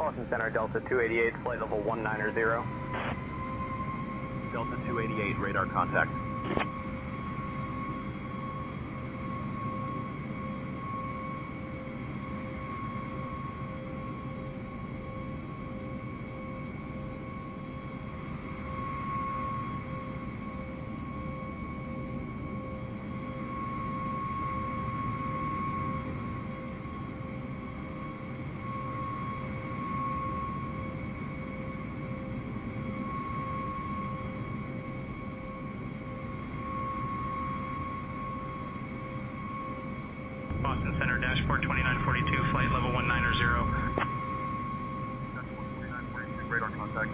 Boston Center, Delta 288, flight level 190. Delta 288, radar contact. Boston Center, dashboard 2942, flight level 190. Dashboard 2942, radar contact.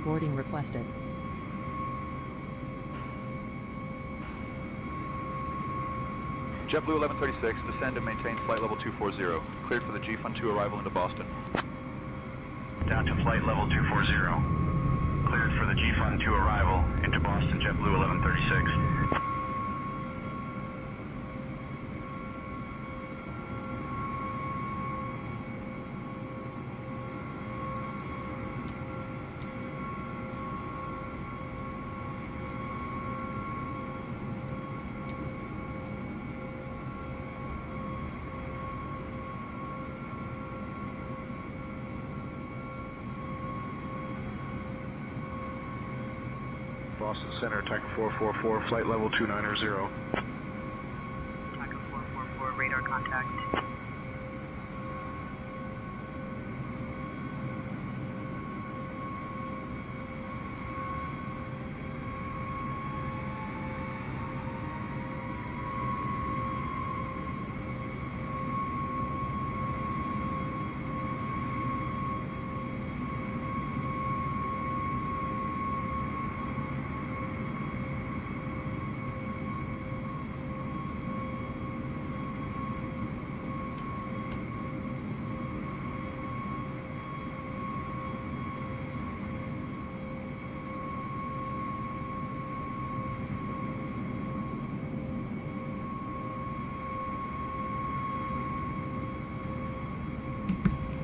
Boarding requested. JetBlue 1136, descend and maintain flight level 240. Cleared for the G-Fun 2 arrival into Boston. Down to flight level 240. Cleared for the G-Fun 2 arrival into Boston, JetBlue 1136. Boston Center, TACA 444, flight level 290. TACA 444, radar contact.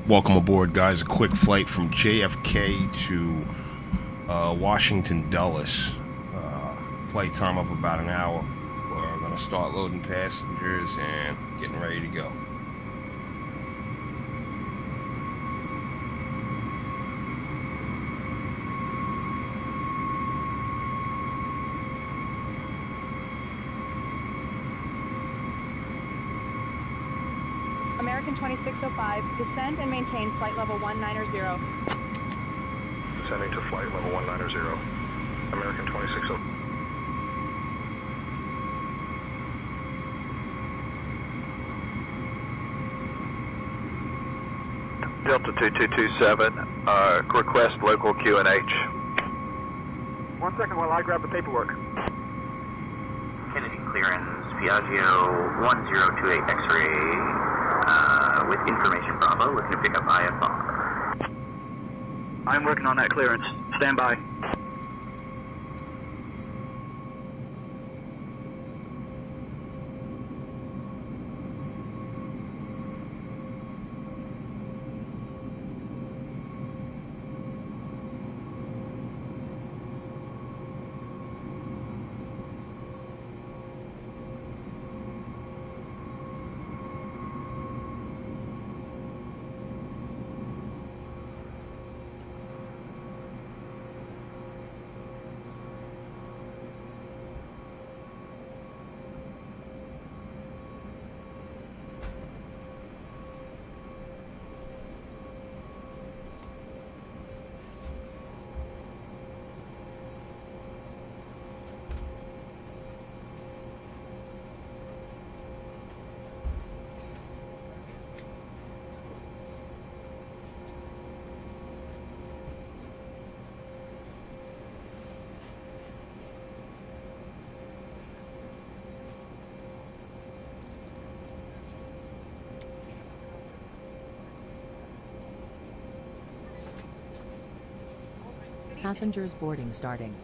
Welcome aboard, guys. A quick flight from JFK to Washington Dulles. Flight time of about an hour. We're going to start loading passengers and getting ready to go. American 2605, descend and maintain flight level 190. Descending to flight level 190. American 2605. Delta 2227, request local QNH. 1 second while I grab the paperwork. Kennedy clearance, Piaggio 1028 X-ray. With information Bravo, looking to pick up IFR. I'm working on that clearance. Stand by. Passengers boarding starting.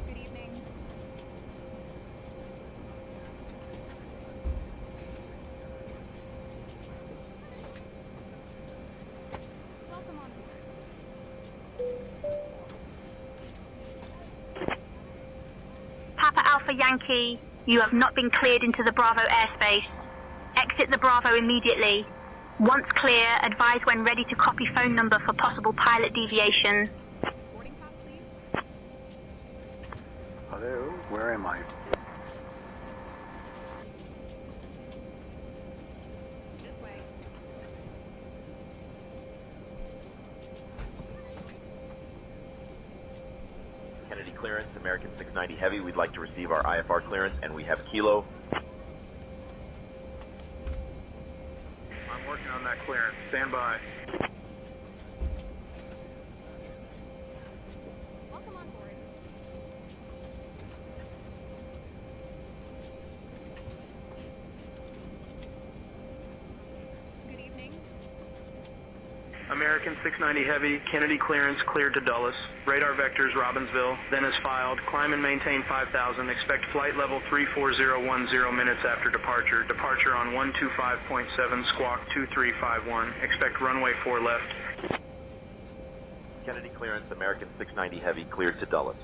Good evening. Welcome on board. Papa Alpha Yankee, you have not been cleared into the Bravo airspace. Exit the Bravo immediately. Once clear, advise when ready to copy phone number for possible pilot deviation. Boarding pass, please. Hello, where am I? This way. Kennedy clearance, American 690 Heavy. We'd like to receive our IFR clearance, and we have Kilo. I'm working on that clearance. Stand by. Welcome on board. Good evening. American 690 Heavy, Kennedy clearance cleared to Dulles. Radar vectors Robbinsville, then is filed. Climb and maintain 5,000. Expect flight level 34010 minutes after departure. Departure on 125.7, squawk 2351. Expect runway 4 left. Kennedy clearance, American 690 Heavy, cleared to Dulles.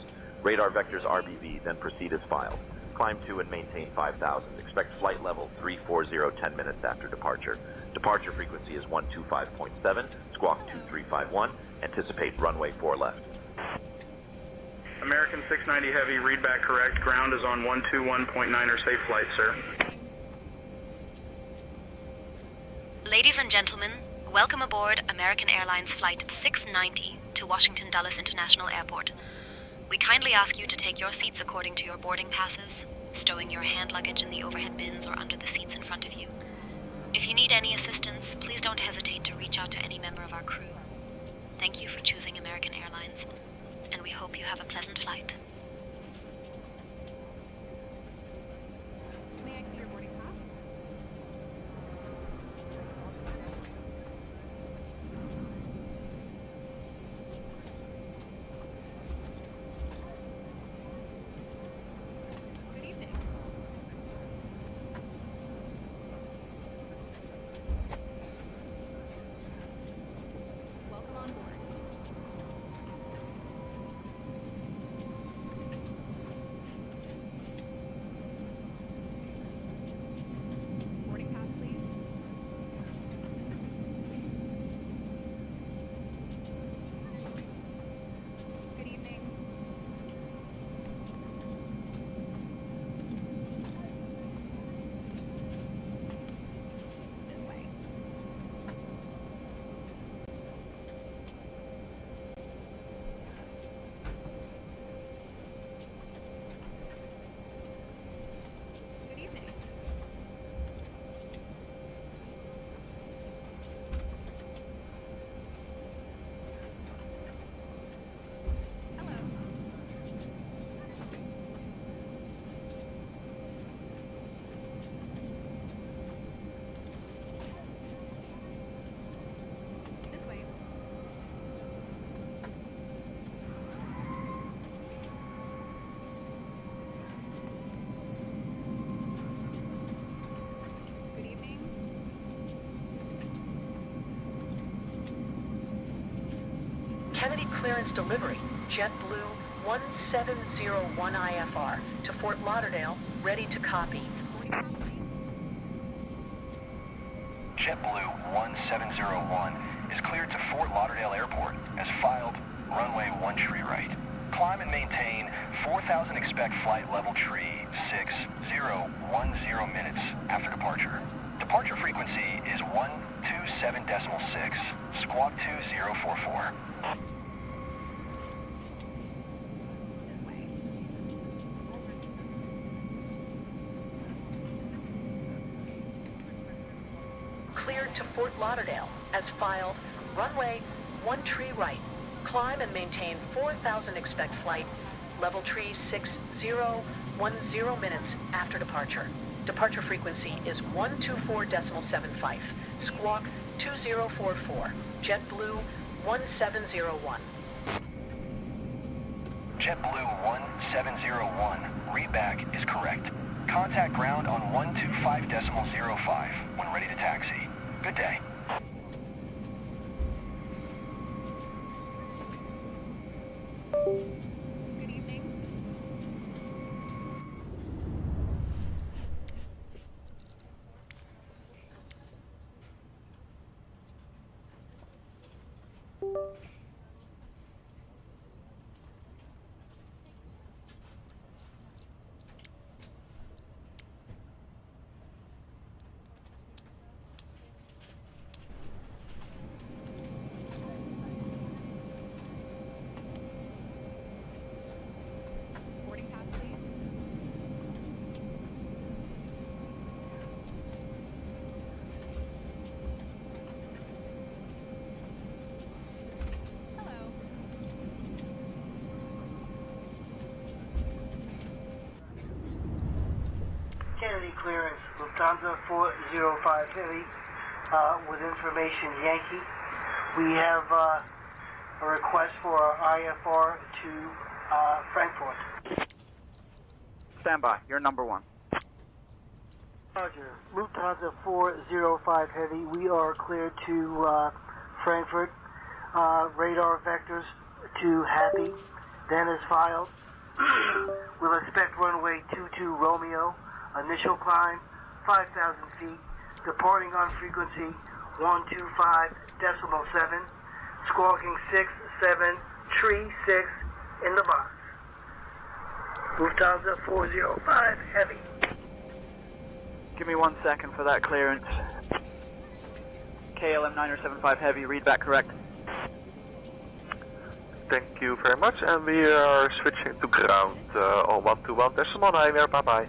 Radar vectors RBV, then proceed as filed. Climb to and maintain 5,000. Expect flight level 340 10 minutes after departure. Departure frequency is 125.7, squawk 2351. Anticipate runway 4 left. American 690 Heavy, read back correct. Ground is on 121.9er. Safe flight, sir. Ladies and gentlemen, welcome aboard American Airlines Flight 690 to Washington Dulles International Airport. We kindly ask you to take your seats according to your boarding passes, stowing your hand luggage in the overhead bins or under the seats in front of you. If you need any assistance, please don't hesitate to reach out to any member of our crew. Thank you for choosing American Airlines, and we hope you have a pleasant flight. May I see your boarding pass? Good evening. Welcome on board. Boarding pass, please. Good evening. This way. Good evening. Hello. This way. Good evening. Kennedy clearance delivery, JetBlue 1701 IFR to Fort Lauderdale, ready to copy. Boarding pass, please. JetBlue 1701 is cleared to Fort Lauderdale Airport as filed, runway 1 tree right. Climb and maintain 4,000. Expect flight level tree 6010 minutes after departure. Departure frequency is 127.6, squawk 2044. This way. cleared to Fort Lauderdale as filed. Runway 13 right. Climb and maintain 4,000. Expect flight. Level tree 6010 minutes after departure. Departure frequency is 124.75. Squawk 2044. JetBlue 1701. JetBlue 1701. Read back is correct. Contact ground on 125.05 when ready to taxi. Good day. Good evening. Boarding pass, please. Hello. Kennedy clearance, Lufthansa 405 Heavy, with information Yankee. We have a request for our IFR to Frankfurt. Stand by. You're number one. Roger. Lufthansa 405 Heavy, we are cleared to Frankfurt. Radar vectors to Happy. Then is filed. We'll expect runway 22 Romeo. Initial climb 5,000 feet. Departing on frequency 125.7. Squawking 67 tree 6 in the box. Lufthansa 405 Heavy. Give me 1 second for that clearance. KLM 975 Heavy, read back correct. Thank you very much, and we are switching to ground on 121.9. Bye-bye.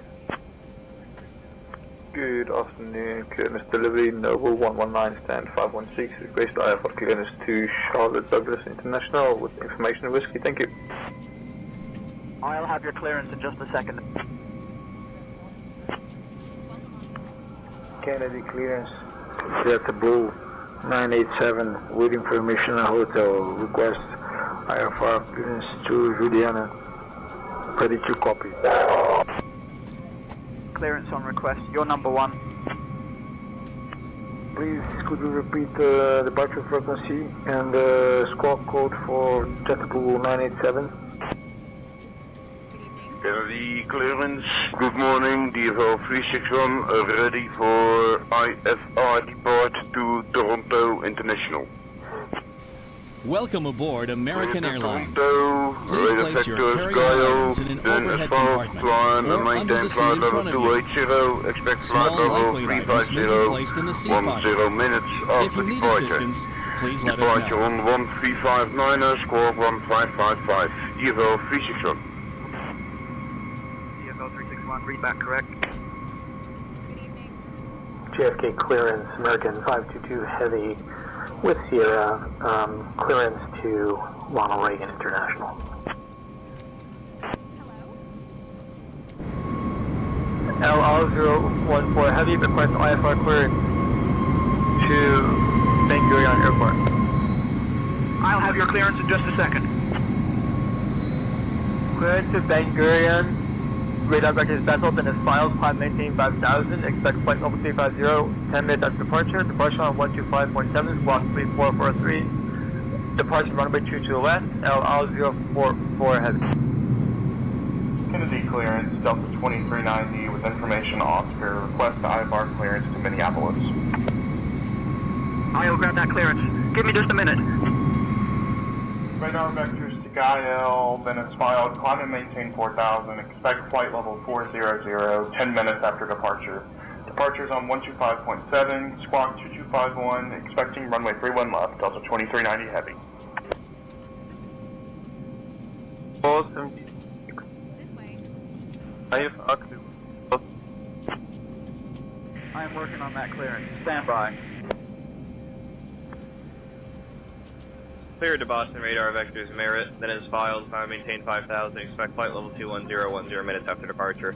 Good afternoon, clearance delivery, Noble 119, stand 516, request IFR clearance to Charlotte Douglas International with information whiskey, thank you. I'll have your clearance in just a second. Kennedy clearance, JetBlue 987, with information hotel, request IFR clearance to Juliana, ready to copy. Clearance on request. You're number one. Please, could you repeat departure frequency and squawk code for JetBlue 987? Kennedy clearance. Good morning, DFL 361, ready for IFR depart to Toronto International. Welcome aboard American Airlines. Toronto, Please place your carry-on items in an overhead compartment climb and or under maintain the seat flight in level front of you. 280, expect flight Small level lightweight items may be 350, placed in the seat 10 pocket. minutes If after you need departure. assistance, please let us Departure know. on 1359, squawk 1555, DFL 361. DFL 361, read back correct. JFK clearance, American 522 Heavy, with Sierra, clearance to Ronald Reagan International. LR014 Heavy, request IFR clearance to Ben Gurion Airport. I'll have your clearance in just a second. Clearance to Ben Gurion, radar vector is vessel, then is filed, climb maintain 5,000, expect flight level 350, 10 minutes after departure, departure on 125.7, squawk 3443, departure runway 22 west, LR044 Heavy. Kennedy clearance, Delta 2390 with information Oscar, request IFR clearance to Minneapolis. I'll grab that clearance. Give me just a minute. Radar vectors to Gael, then it's filed, climb and maintain 4,000, expect flight level 400, 10 minutes after departure. Departures on 125.7, squawk 2251, expecting runway 31 left, Delta 2390 Heavy. Awesome. I am working on that clearance. Stand by. Clear to Boston, radar vectors merit, then is filed, climb maintain 5000, expect flight level 21010 minutes after departure.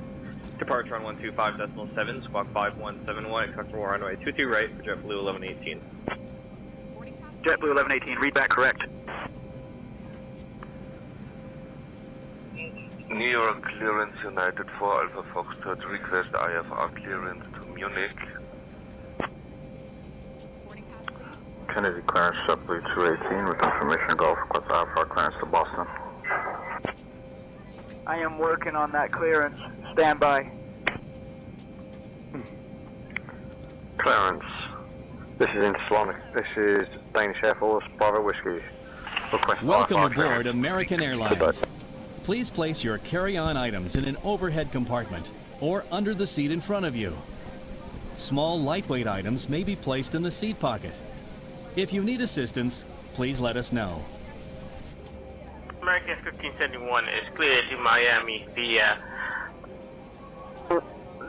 Departure on 125.7, squawk 5171, expect for runway 22 right for JetBlue 1118. JetBlue 1118, read back correct. New York clearance United 4 Alpha Foxtrot, request IFR clearance to Munich. Kennedy clearance JetBlue 218 with information Gulf, request IFR clearance to Boston. I am working on that clearance. Stand by. Clearance. This is Intersolonic. This is Danish Air Force, Bravo Whiskey. Request Welcome IFR aboard clearance. American Airlines. Please place your carry-on items in an overhead compartment or under the seat in front of you. Small, lightweight items may be placed in the seat pocket. If you need assistance, please let us know. American 1571 is cleared to Miami. The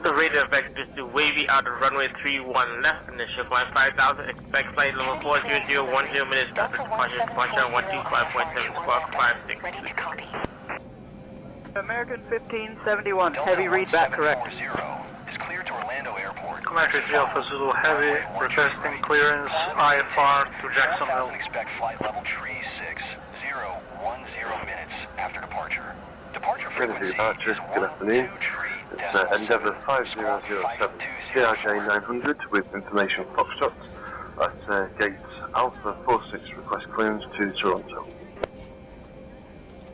radar vectors to wavy out of runway 31 left, initial climb 5000, expect flight level 40010 minutes after departure on 125.7 squawk 56. American 1571, heavy read back correct. Is cleared to Orlando Airport. Commander Alpha Zulu Heavy, requesting clearance IFR to Jacksonville. Expect flight level 3010 minutes after departure. Departure frequency is 123. Endeavour 5007, CRJ 900 with information Foxtrot at gate Alpha 46, request clearance to Toronto.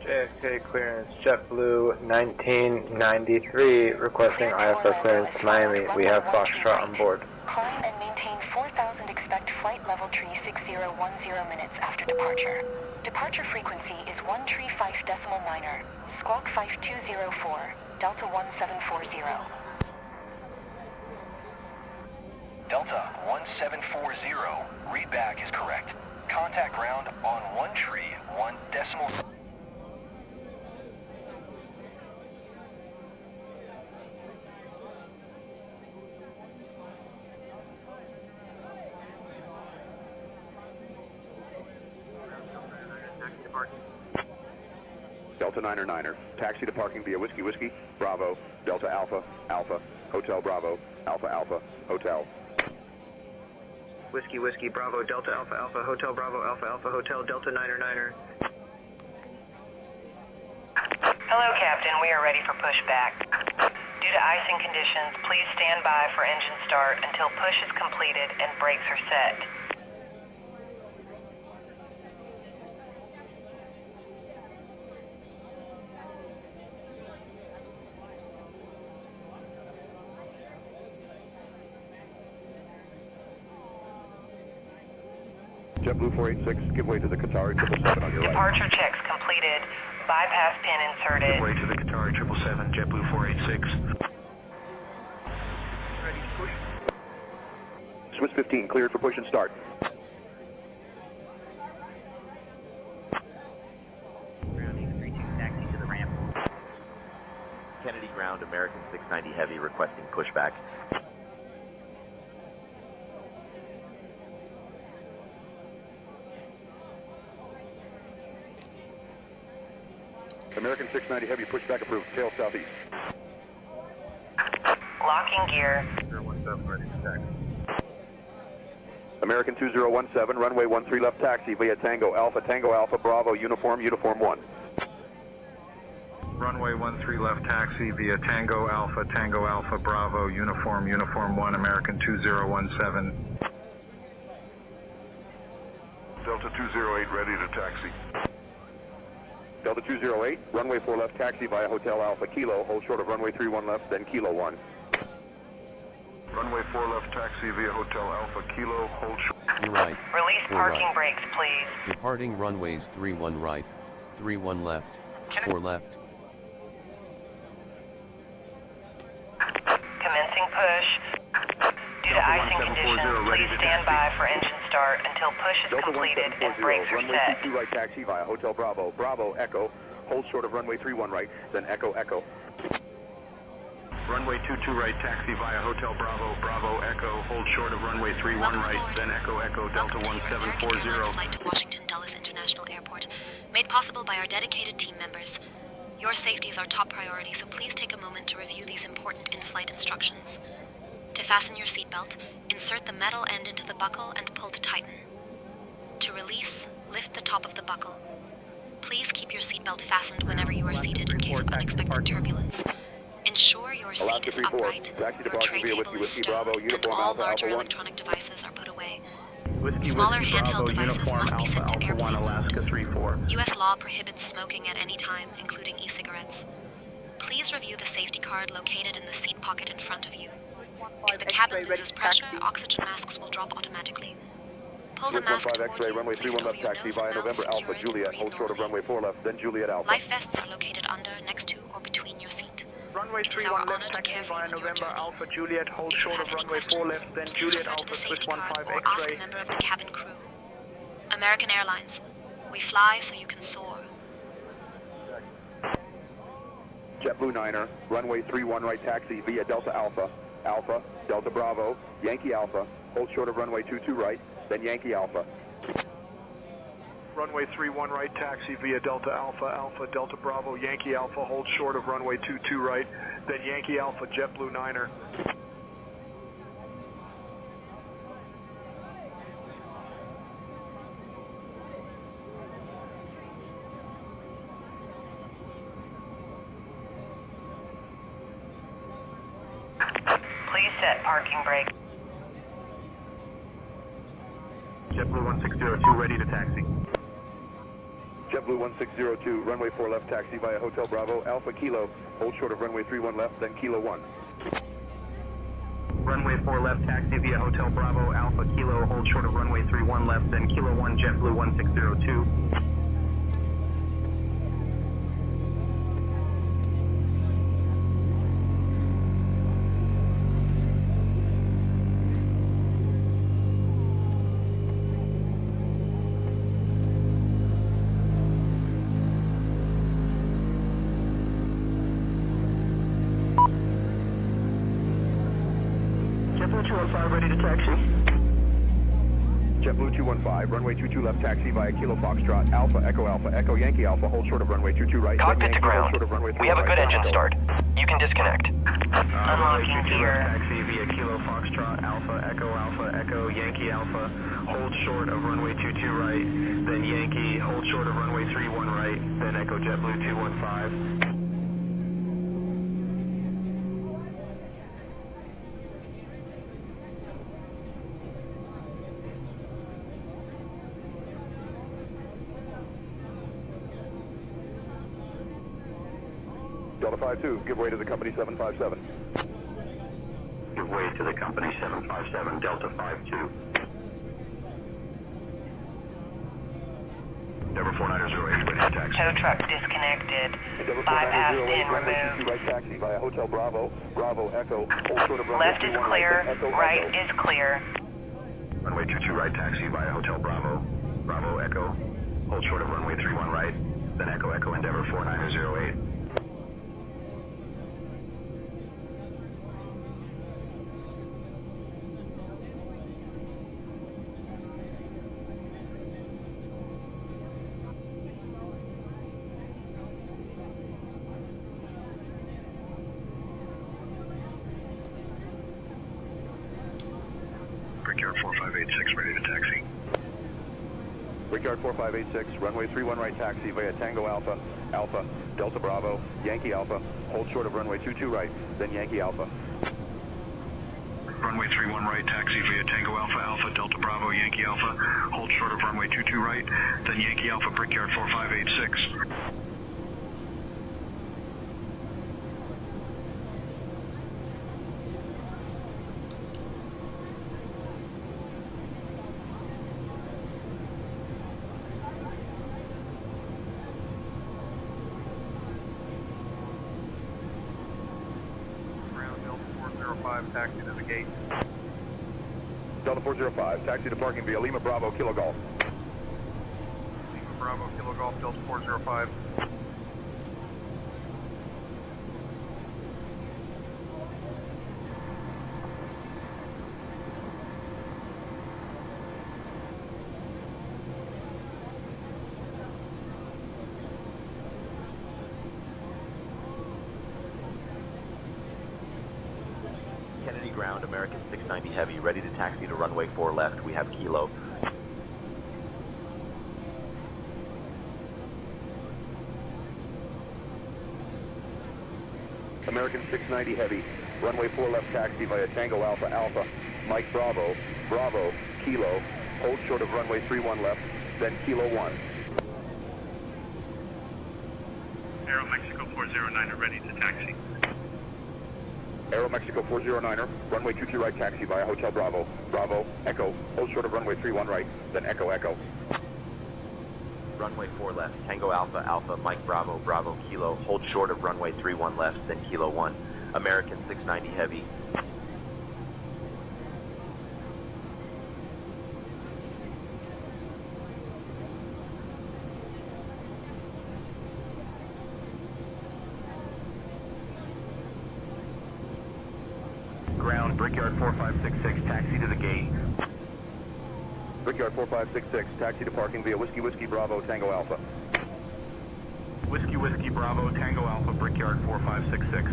JFK clearance, JetBlue 1993, requesting IFR clearance to Miami. We have Foxtrot on board. Climb and maintain 4000, expect flight level 36010 minutes after departure. Departure frequency is 135.9, squawk 5204, Delta 1740. Delta 1740, readback is correct. Contact ground on 131.1. Delta 9er, taxi to parking via Whiskey Whiskey, Bravo, Delta Alpha, Alpha, Hotel Bravo, Alpha Alpha, Hotel. Whiskey Whiskey Bravo, Delta Alpha Alpha, Hotel Bravo, Alpha Alpha, Hotel, Delta 9er. Hello, Captain. We are ready for pushback. Due to icing conditions, please stand by for engine start until push is completed and brakes are set. JetBlue 486, give way to the Qatari 777 on your right. Departure checks completed. Bypass pin inserted. Give way to the Qatari 777, JetBlue 486. Swiss 15, cleared for push and start. Taxi to the ramp. Kennedy ground, American 690 Heavy requesting pushback. American 690 Heavy, pushback approved, tail southeast. Locking gear. 017, ready to taxi. American 2017, runway 13 left taxi via Tango Alpha, Bravo, uniform 1. Runway 13 left taxi via Tango Alpha, Bravo, uniform 1, American 2017. Delta 208, ready to taxi. Delta 208, runway 4 left taxi via Hotel Alpha, Kilo, hold short of runway 31 left, then Kilo 1. Runway 4 left taxi via Hotel Alpha, Kilo, hold short. Right. Release parking brakes, please. Departing runways 31 right, 31 left, 4 left. Commencing push. Due to icing conditions, please stand by for engine start until push is completed and brakes are runway set. 22 right taxi via Hotel Bravo, Bravo, Echo, hold short of runway 31 right, then Echo, Echo. Runway 22 right, taxi via Hotel Bravo, Bravo Echo, hold short of runway 31 right, then Echo Echo Delta 1740. American Airlines flight to Washington Dulles International Airport, made possible by our dedicated team members. Your safety is our top priority, so please take a moment to review these important in-flight instructions. To fasten your seatbelt, insert the metal end into the buckle and pull to tighten. To release, lift the top of the buckle. Please keep your seatbelt fastened whenever you are seated in case of unexpected turbulence. Ensure your seat is upright, your tray table is stowed, and all larger electronic devices are put away. Smaller handheld devices must be set to airplane mode. U.S. law prohibits smoking at any time, including e-cigarettes. Please review the safety card located in the seat pocket in front of you. If the cabin loses pressure, oxygen masks will drop automatically. Pull the mask toward you, place it over your nose and mouth, secure it, and breathe normally. Life vests are located under, next to, or between your seat. Runway It is our honor to care for you on your November journey. Alpha Juliet, hold If you short have of any runway 4 questions, left, then please Juliet refer to the Alpha safety Swiss card 15 or ask a X-ray. member of the cabin crew. American Airlines. We fly so you can soar. JetBlue Niner, runway 31 right taxi via Delta Alpha, Alpha, Delta Bravo, Yankee Alpha, hold short of runway 22 right, then Yankee Alpha. Runway 31 right, taxi via Delta Alpha, Alpha, Delta Bravo, Yankee Alpha, hold short of runway 22 right, then Yankee Alpha, JetBlue Niner. Please set parking brake. JetBlue 1602, ready to taxi. JetBlue 1602, runway 4 left taxi via Hotel Bravo, Alpha Kilo, hold short of runway 31 left, then Kilo 1. Runway 4 left, taxi via Hotel Bravo, Alpha Kilo, hold short of runway 31 left, then Kilo 1, JetBlue 1602. JetBlue 215, ready to taxi. JetBlue 215, runway 22 left taxi via Kilo Foxtrot, Alpha, Echo Yankee Alpha, hold short of runway 22 right. Cockpit to ground. We have a good engine start. You can disconnect. Unlocking gear. Taxi via Kilo Foxtrot, Alpha, Echo, Yankee Alpha, hold short of runway 22 right, then Yankee, hold short of runway 31 right, then Echo JetBlue 215. Delta 52, give way to the company 757. Give way to the company 757, Delta 52. Endeavor 4908, ready to taxi. Tow truck disconnected. Bypass in removed. Right taxi via Hotel Bravo, Bravo Echo, hold short of runway Left is 31 clear. Echo, Right Echo. is clear. Runway 22 right, taxi via Hotel Bravo, Bravo Echo, hold short of runway 31 right, then Echo Echo Endeavor 4908. Brickyard 4586, ready to taxi. Brickyard 4586, runway 31 right taxi via Tango Alpha, Alpha, Delta Bravo, Yankee Alpha, hold short of runway 22 right, then Yankee Alpha. Runway 31 right, taxi via Tango Alpha, Alpha, Delta Bravo, Yankee Alpha, hold short of runway 22 right, then Yankee Alpha, Brickyard 4586. Taxi to the gate. Delta 405, taxi to parking via Lima Bravo, Kilo Golf. Lima Bravo, Kilo Golf, Delta 405. ground, American 690 Heavy, ready to taxi to runway 4 left. We have Kilo. American 690 Heavy, runway 4 left taxi via Tango Alpha Alpha, Mike Bravo, Bravo, Kilo, hold short of runway 31 left, then Kilo 1. Aero Mexico 409er ready to taxi. Aero Mexico 409er, runway 22 right taxi via Hotel Bravo, Bravo, Echo, hold short of runway 31 right, then Echo Echo. Runway 4 left, Tango Alpha Alpha, Mike Bravo, Bravo, Kilo, hold short of runway 31 left, then Kilo 1. American 690 Heavy. Ground, Brickyard 4566, taxi to the gate. Brickyard 4566, taxi to parking via Whiskey Whiskey Bravo, Tango Alpha. Whiskey Whiskey Bravo, Tango Alpha, Brickyard 4566.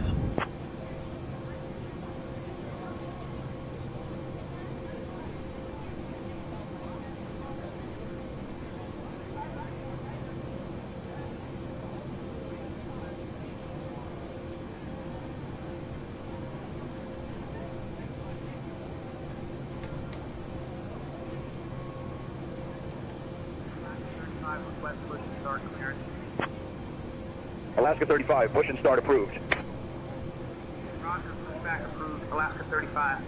Alaska 35, push and start approved. Roger, pushback approved, Alaska 35.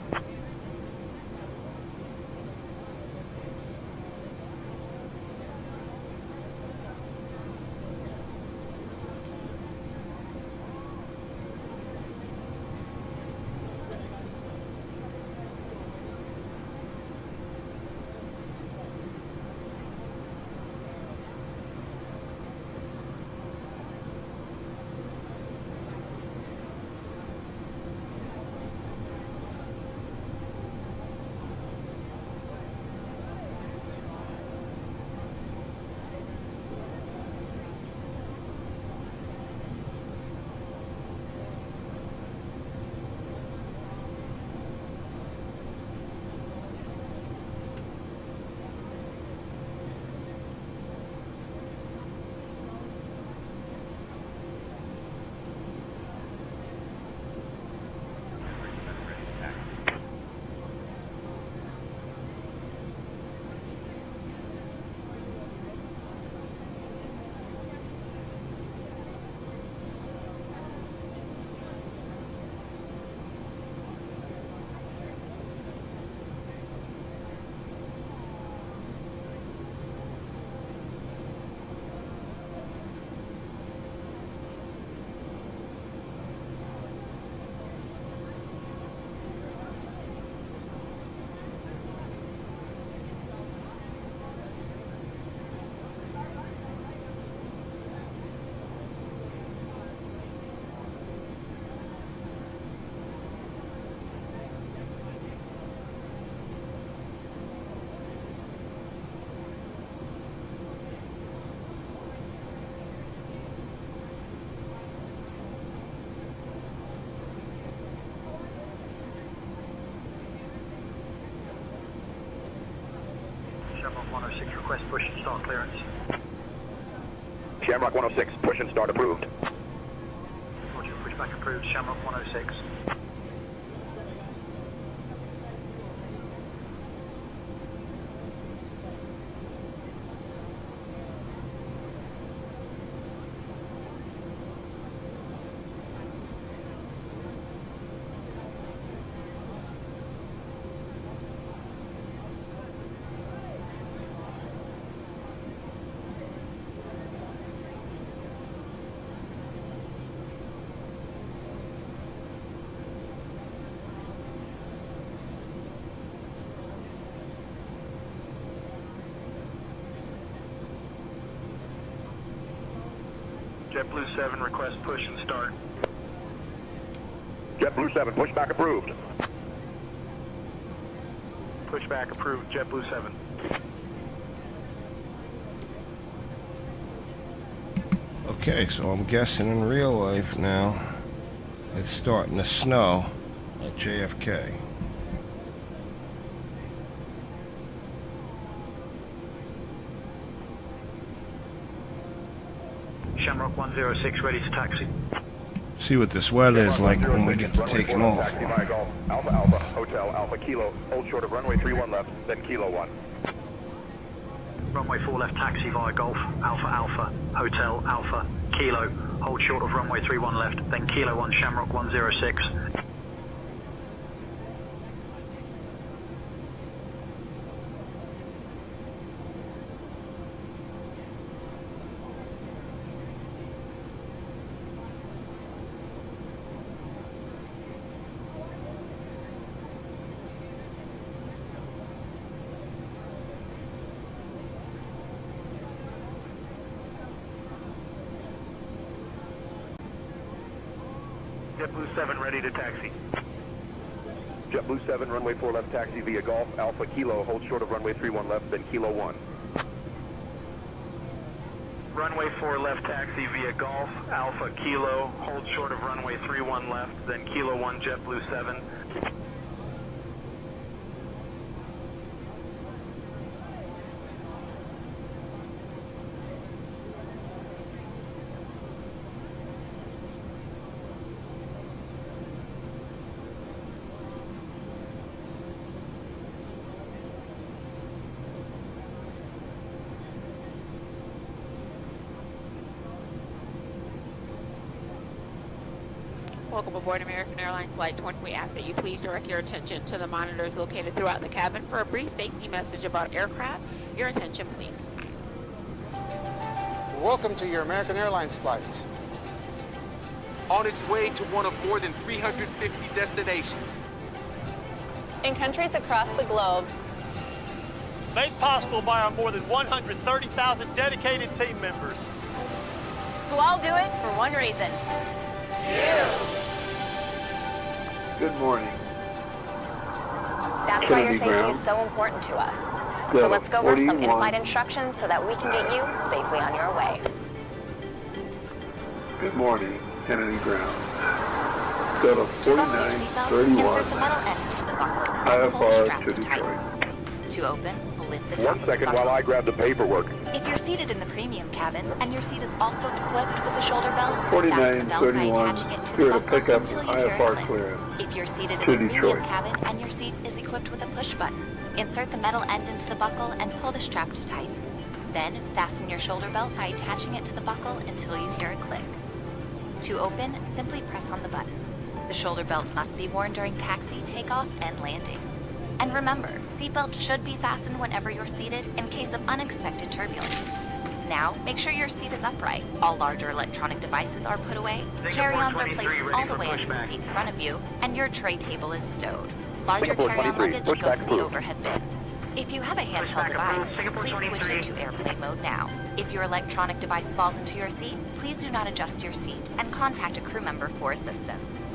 Shamrock 106, request push and start clearance. Shamrock 106, push and start approved. Roger, pushback approved, Shamrock 106. JetBlue 7, request push and start. JetBlue 7, pushback approved. Pushback approved, JetBlue 7. Okay, so I'm guessing in real life now, it's starting to snow. at JFK. Shamrock 106 ready to taxi. See what this weather is like when we get to taking off. Taxi via Golf, Alpha Alpha, Hotel Alpha Kilo, hold short of runway 31 left, then Kilo 1. Runway 4 left taxi via Golf, Alpha Alpha, Hotel Alpha, Kilo, hold short of runway 31 left, then Kilo 1 Shamrock 106. JetBlue 7 ready to taxi. JetBlue 7, runway 4 left taxi via Golf, Alpha Kilo, hold short of runway 31 left, then Kilo 1. Runway 4 left taxi via Golf, Alpha Kilo, hold short of runway 31 left, then Kilo 1 JetBlue 7. Welcome aboard American Airlines Flight 20. We ask that you please direct your attention to the monitors located throughout the cabin for a brief safety message about aircraft. Your attention, please. Welcome to your American Airlines flight. On its way to one of more than 350 destinations. In countries across the globe. Made possible by our more than 130,000 dedicated team members. Who all do it for one reason. You. Good morning. That's why your safety is so important to us. So let's go over some in-flight instructions so that we can get you safely on your way. Good morning, Kennedy Ground. Go to 4931. Insert the metal end into the buckle and pull the strap to tighten. To open, lift the top 1 second while I grab the paperwork. If you're seated in the premium cabin and your seat is also equipped with a shoulder belt, fasten the belt by attaching it to the buckle until you hear it click. If you're seated in the premium cabin and your seat is equipped with a push button, insert the metal end into the buckle and pull the strap to tighten. Then fasten your shoulder belt by attaching it to the buckle until you hear it click. To open, simply press on the button. The shoulder belt must be worn during taxi, takeoff, and landing. And remember, seatbelts should be fastened whenever you're seated in case of unexpected turbulence. Now, make sure your seat is upright. All larger electronic devices are put away, carry-ons are placed all the way into the seat in front of you, and your tray table is stowed. Larger carry-on luggage goes in the overhead bin. If you have a handheld device, please switch into airplane mode now. If your electronic device falls into your seat, please do not adjust your seat and contact a crew member for assistance.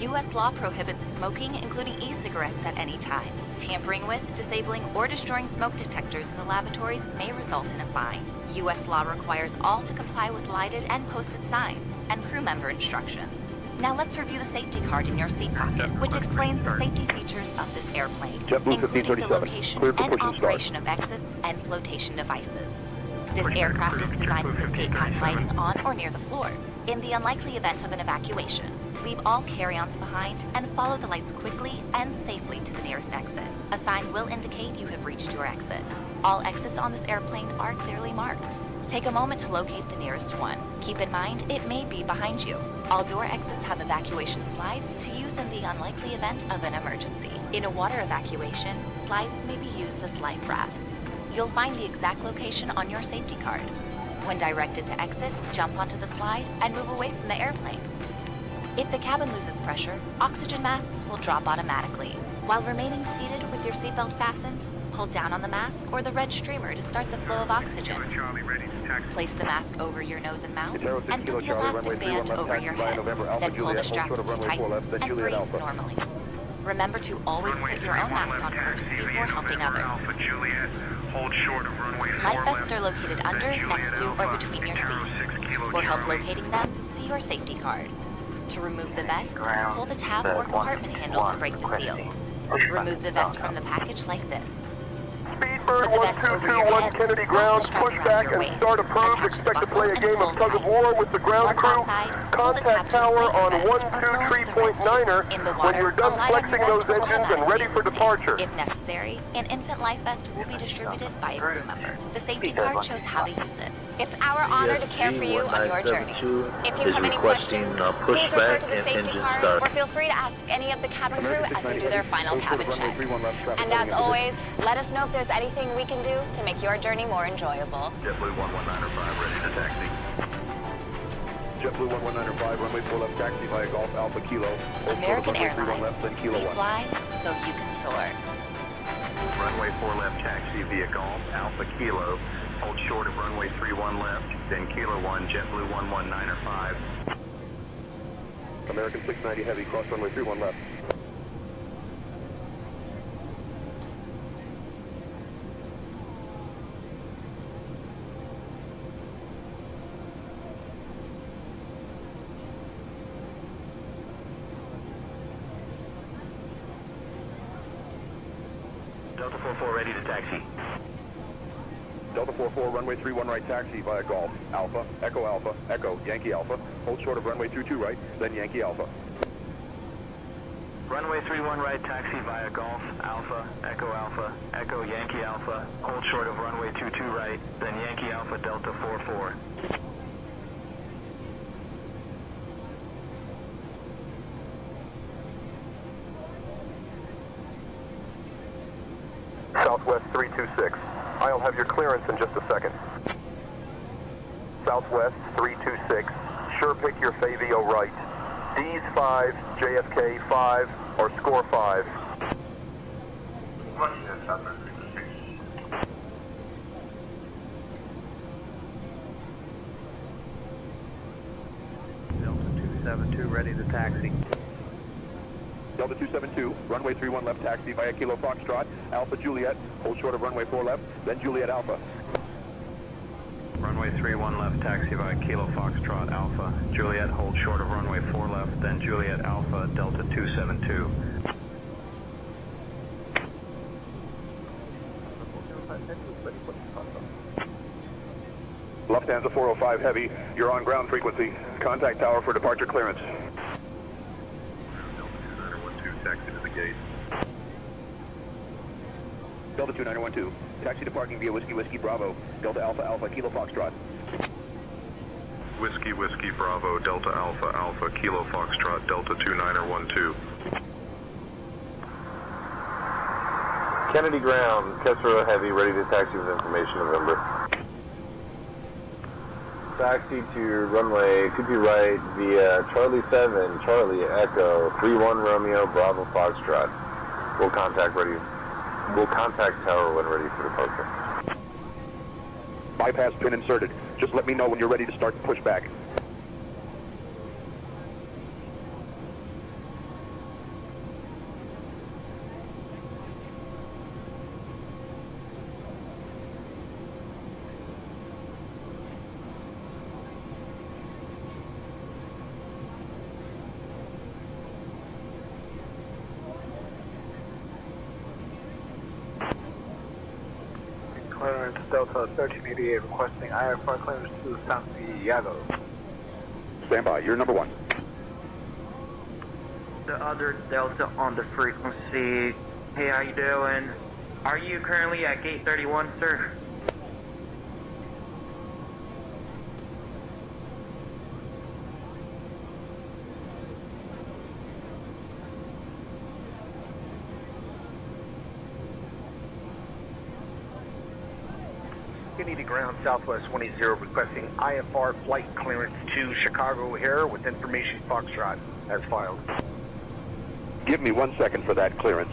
U.S. law prohibits smoking, including e-cigarettes, at any time. Tampering with, disabling, or destroying smoke detectors in the lavatories may result in a fine. U.S. law requires all to comply with lighted and posted signs and crew member instructions. Now let's review the safety card in your seat pocket, which explains the safety features of this airplane, including the location and operation of exits and flotation devices. This aircraft is designed with escape hatch lighting on or near the floor. In the unlikely event of an evacuation, leave all carry-ons behind and follow the lights quickly and safely to the nearest exit. A sign will indicate you have reached your exit. All exits on this airplane are clearly marked. Take a moment to locate the nearest one. Keep in mind, it may be behind you. All door exits have evacuation slides to use in the unlikely event of an emergency. In a water evacuation, slides may be used as life rafts. You'll find the exact location on your safety card. When directed to exit, jump onto the slide and move away from the airplane. If the cabin loses pressure, oxygen masks will drop automatically. While remaining seated with your seatbelt fastened, hold down on the mask or the red streamer to start the flow of oxygen. Place the mask over your nose and mouth and put the elastic band over your head. Then pull the straps to tighten and breathe normally. Remember to always put your own mask on first before helping others. Life vests are located under, next to, or between your seat. For help locating them, see your safety card. To remove the vest, pull the tab or compartment handle to break the seal. Remove the vest from the package like this. Put the vest over your head, Kennedy wrap the ground, strap push around back your and waist. start approved. Attach the Expect to buckle play a and game pull of tug of tight. war with the ground Once crew. outside, pull the tab Contact to tower inflate your on vest or lower to the red 123.9er tube. In the when water, you're done a light on your flexing vest those will engines and ready for departure. If necessary, an infant life vest will be distributed by a crew member. The safety card shows how to use it. It's our honor to care for you on your journey. If you have any questions, please refer to the safety card or feel free to ask any of the cabin crew as they do their final cabin check. And as always, let us know if there's anything we can do to make your journey more enjoyable. JetBlue 11905 ready to taxi. JetBlue 11905, runway 4 left, taxi via Golf Alpha Kilo. American runway 31 Airlines, left, then Kilo we 1. fly so you can soar. Runway 4 left taxi via Golf Alpha Kilo. Hold short of runway 31 left, then Kilo 1, JetBlue 11905. American 690 heavy, cross runway 31 left. Delta 44 ready to taxi. Delta 44, runway 31 right, taxi via Golf Alpha, Echo, Yankee Alpha. Hold short of runway 22 right, then Yankee Alpha. Runway 31 right, taxi via Golf Alpha, Echo, Yankee Alpha. Hold short of runway 22 right, then Yankee Alpha, Delta 44. Southwest 326. I'll have your clearance in just a second. Southwest 326. Sure pick your Favio right. D's 5, JFK 5, or score 5. Delta 272 ready to taxi. Delta 272, runway 31 left, taxi via Kilo Foxtrot, Alpha Juliet, hold short of runway 4 left, then Juliet Alpha. Runway 31 left, taxi via Kilo Foxtrot, Alpha Juliet, hold short of runway 4 left, then Juliet Alpha, Delta 272. Lufthansa 405 heavy, you're on ground frequency. Contact tower for departure clearance. Taxi to the gate. Delta 2912, taxi to parking via Whiskey Bravo, Delta Alpha Kilo Foxtrot. Whiskey Bravo, Delta Alpha Kilo Foxtrot, Delta 2912. Kennedy ground, Kessler Heavy, ready to taxi with information, November. Taxi to runway 22 right via Charlie 7, Charlie Echo, 31 Romeo, Bravo Foxtrot. We'll contact tower when ready for departure. Bypass pin inserted. Just let me know when you're ready to start the pushback. Clearance Delta 1388 requesting IFR clearance to Santiago. Stand by, you're number 1. The other Delta on the frequency. Hey, how you doing? Are you currently at gate 31, sir? Kennedy ground, Southwest 20 requesting IFR flight clearance to Chicago O'Hare with information Foxtrot as filed. Give me 1 second for that clearance.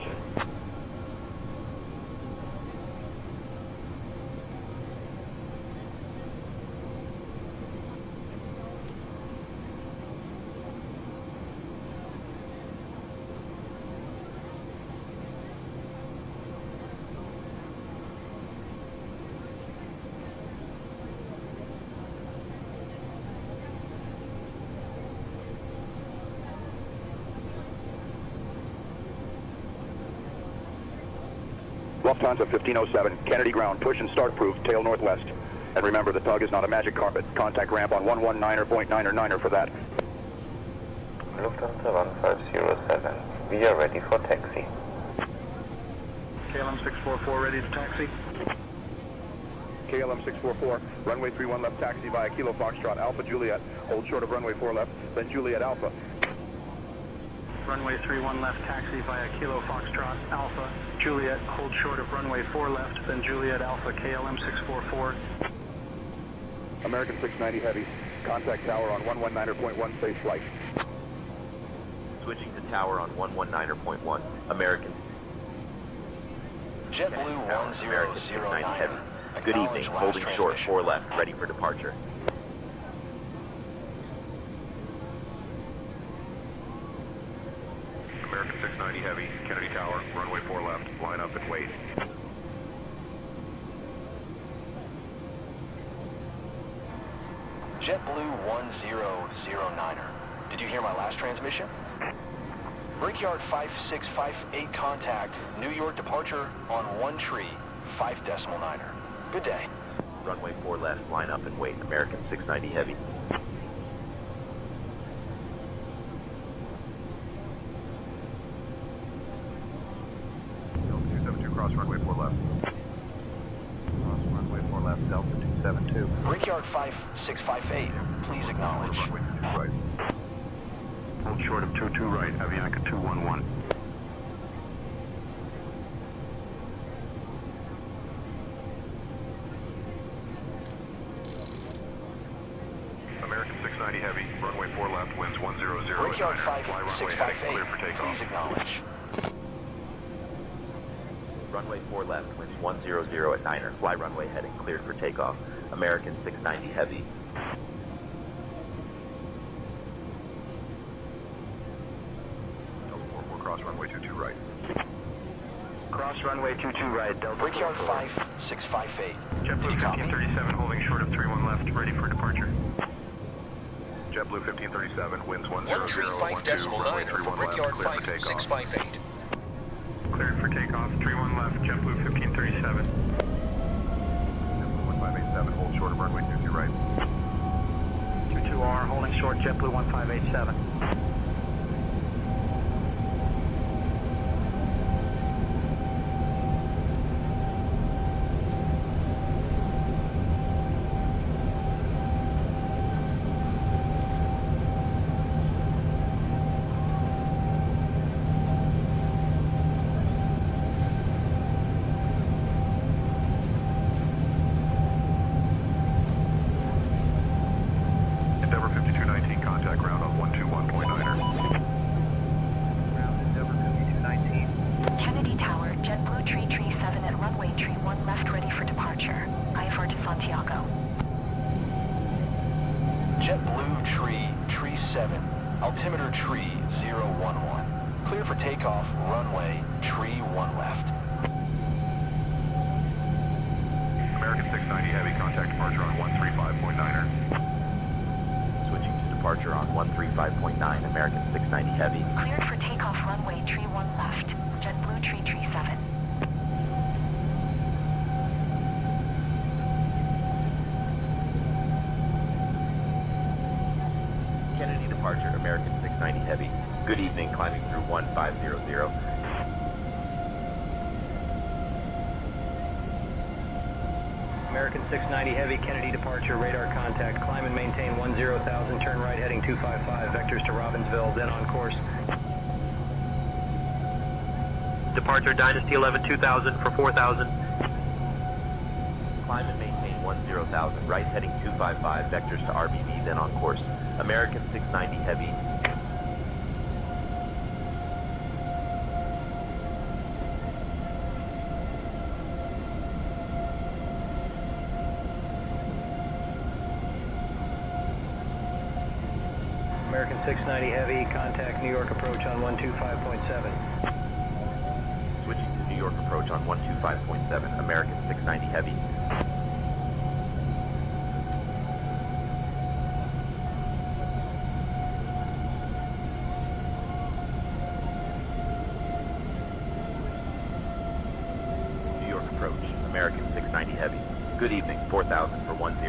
Lufthansa 1507, Kennedy ground, push and start proof, tail northwest. And remember, the tug is not a magic carpet. Contact ramp on 119.9er for that. Lufthansa 1507, we are ready for taxi. KLM 644 ready to taxi. KLM 644, runway 31 left taxi via Kilo Foxtrot, Alpha Juliet, hold short of runway 4 left, then Juliet Alpha. Runway 31 left taxi via Kilo Foxtrot, Alpha Juliet, hold short of runway 4 left, then Juliet Alpha, KLM 644. American 690 Heavy, contact tower on 119.1, safe flight. Switching to tower on 119.1, American. JetBlue 1009 Heavy. Good evening, holding short, 4 left, ready for departure. American 690 Heavy, Kennedy Tower, runway 4 left, line up and wait. JetBlue 1009er. Did you hear my last transmission? Brickyard 5658 contact, New York departure on 1 tree, 5.9er. Good day. Runway 4 left, line up and wait, American 690 Heavy. 272, cross runway 4 left. Cross runway 4 left, Delta 272. Brickyard 5658, please acknowledge. Runway 22 right. Hold short of 22 right, Avianca 211. American 690 Heavy, runway 4 left, winds 100. Brickyard 5658, please acknowledge. Runway 4 left, winds 100 at 9er. Fly runway heading cleared for takeoff. American 690 Heavy. Delta 44, cross runway 22 right. Cross runway 22 right, Delta. Brickyard 5658. JetBlue 1537 holding short of 31 left, ready for departure. JetBlue 1537, winds 100, 135.9 runway 31 left, Brickyard clear for takeoff. 5658. Cleared for takeoff, 31 left, JetBlue 1537. JetBlue 1587, hold short of runway 22 right. 22R, holding short, JetBlue 1587. Endeavor 5219, contact ground on 121.9er. Ground Endeavor 5219. Kennedy Tower, JetBlue Tree 7 at runway Tree 1 left ready for departure. IFR to Santiago. JetBlue Tree 7, altimeter Tree 011. Clear for takeoff, runway Tree 1 left. American 690 Heavy, contact departure on 135.9er. Switching to departure on 135.9, American 690 Heavy. Cleared for takeoff, runway Tree 1 left. JetBlue Tree 7. Kennedy departure, American 690 Heavy. Good evening, climbing through 1500. American 690 Heavy, Kennedy departure, radar contact, climb and maintain 10,000, turn right heading 255, vectors to Robbinsville, then on course. Departure Dynasty 11 2000 for 4,000. Climb and maintain 10,000, right heading 255, vectors to RBB, then on course. American 690 Heavy. American 690 Heavy, contact New York approach on 125.7. Switching to New York approach on 125.7, American 690 Heavy. New Good evening, 4,000 for 10,000.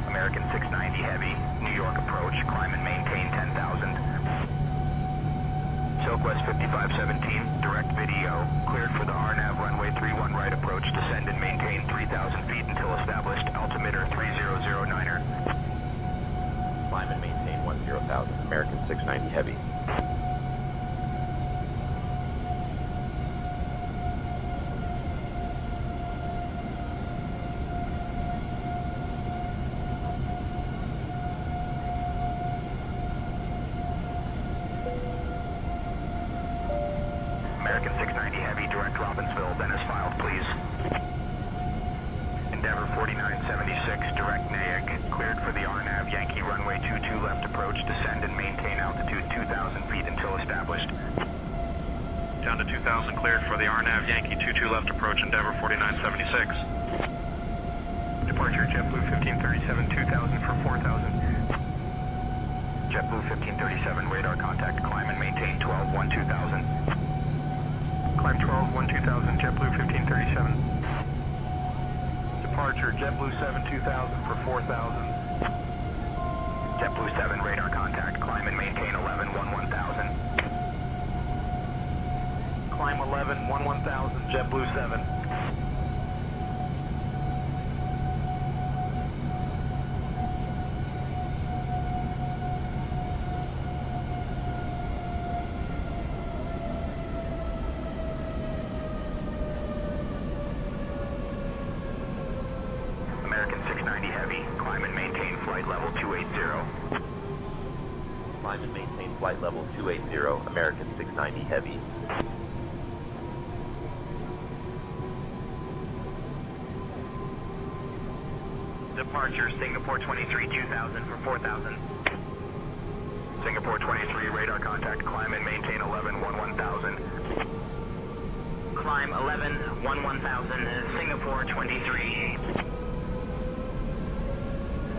American 690 Heavy, New York approach, climb and maintain 10,000. Southwest 5517, direct video, cleared for the RNAV runway 31 right approach, descend and maintain 3,000 feet until established, altimeter 3009er. Climb and maintain 10,000, American 690 Heavy. American 690 Heavy, direct Robbinsville, then as filed, please. Endeavor 4976, direct Nyack, cleared for the RNAV Yankee runway 22 left approach, descend and maintain altitude 2,000 feet until established. Down to 2,000, cleared for the RNAV Yankee 22 left approach, Endeavor 4976. Departure JetBlue 1537, 2,000 for 4,000. JetBlue 1537, radar contact, climb and maintain 12-1-2000. Climb 12-1-2000, JetBlue 1537. Departure JetBlue 7-2000 for 4,000. JetBlue 7, radar contact, climb and maintain 11-1-1000. Climb 11-1-1000, JetBlue 7. American 690 Heavy, climb and maintain flight level 280. Climb and maintain flight level 280, American 690 Heavy. Departure Singapore 23, 2,000 for 4,000. Singapore 23, radar contact, climb and maintain 11-1-1000. Climb 11-1-1000, Singapore 23.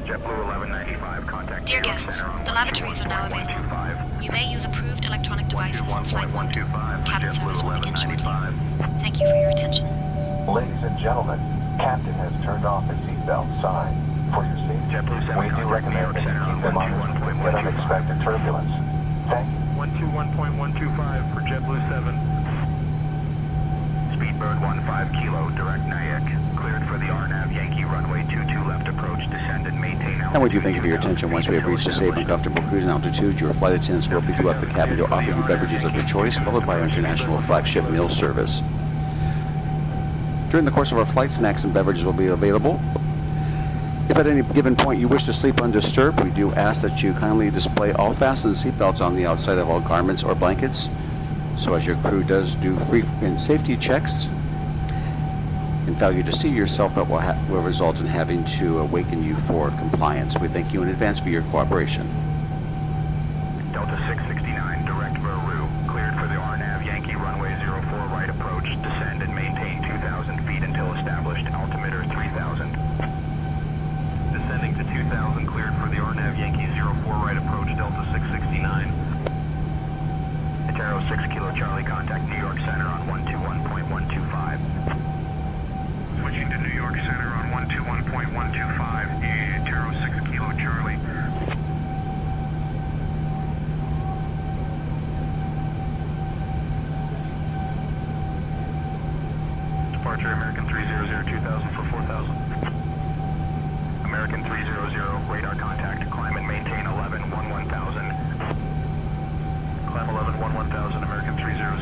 JetBlue 1195, contact Dear guests, the lavatories are now available. You may use approved electronic devices in Flight 1. Cabin service will begin shortly. Thank you for your attention. Ladies and gentlemen, Captain has turned off the seatbelt sign. For your safety, we do recommend that you keep them on as we get unexpected turbulence. Thank you. 121.125 for JetBlue 7. Speedbird 15 Kilo, direct Nyack, cleared for the RNAV Yankee runway 22 left approach, descend and maintain altitude. And we do thank you for your attention. Once we have reached a safe and comfortable cruising altitude, your flight attendants will pick you up the cabin to offer you beverages of your choice, followed by our international flagship meal service. During the course of our flight, snacks and beverages will be available. If at any given point you wish to sleep undisturbed, we do ask that you kindly display all fastened seatbelts on the outside of all garments or blankets, so as your crew does do frequent safety checks, and failure to see your seatbelt will result in having to awaken you for compliance. We thank you in advance for your cooperation. Delta 669, direct Veru, cleared for the RNAV Yankee runway 04 right approach, descend and maintain 2,000 feet until established, altimeter 3,000. Descending to 2,000, cleared for the RNAV Yankee 04 right approach, Delta 669. Atero 6 Kilo Charlie, contact New York Center on 121.125. Switching to New York Center on 121.125, Atero 6 Kilo Charlie. Departure American 300, 2,000 for 4,000. American 300, radar contact, climb and maintain 11-1-1000. Climb 11-1-1000, American 300.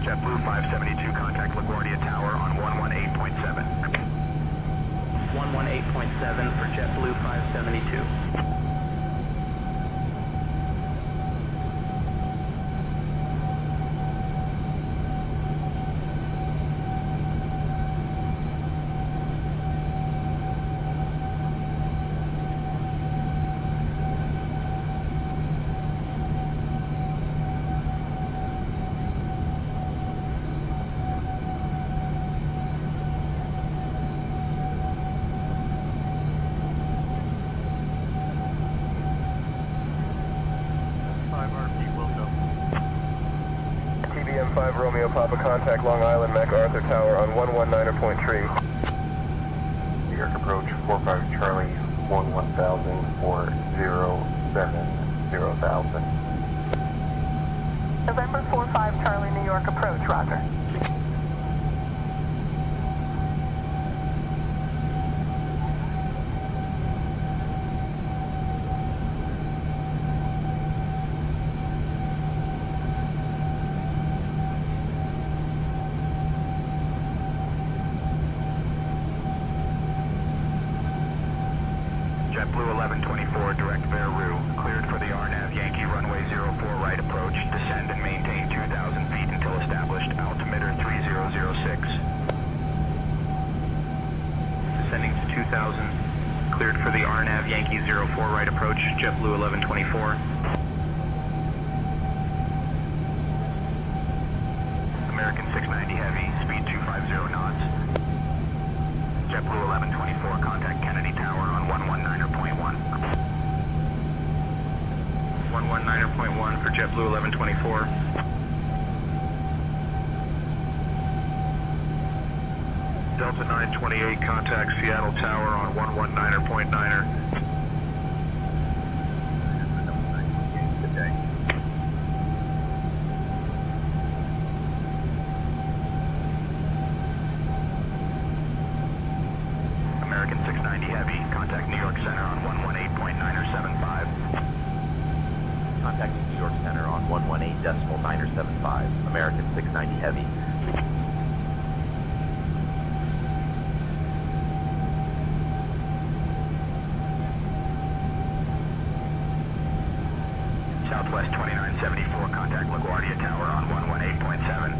JetBlue 572, contact LaGuardia Tower on 118.7. 118.7 for JetBlue 572. 45 Romeo Papa, contact Long Island MacArthur Tower on 119.3. New York approach 45 Charlie 11000 407 November 45 Charlie, New York approach, roger. JetBlue 1124, direct Veru, cleared for the RNAV Yankee runway 04 right approach, descend and maintain 2,000 feet until established, altimeter 3006. Descending to 2,000, cleared for the RNAV Yankee 04 right approach, JetBlue 1124. American 690 Heavy, speed 250 knots. JetBlue 1124, contact Kennedy Tower on 119.1. 119.1 for JetBlue 1124. Delta 928, contact Seattle Tower on 119.9. American 690 Heavy, contact New York Center on 118.975. Contacting New York Center on 118.975. American 690 Heavy. Southwest 2974, contact LaGuardia Tower on 118.7.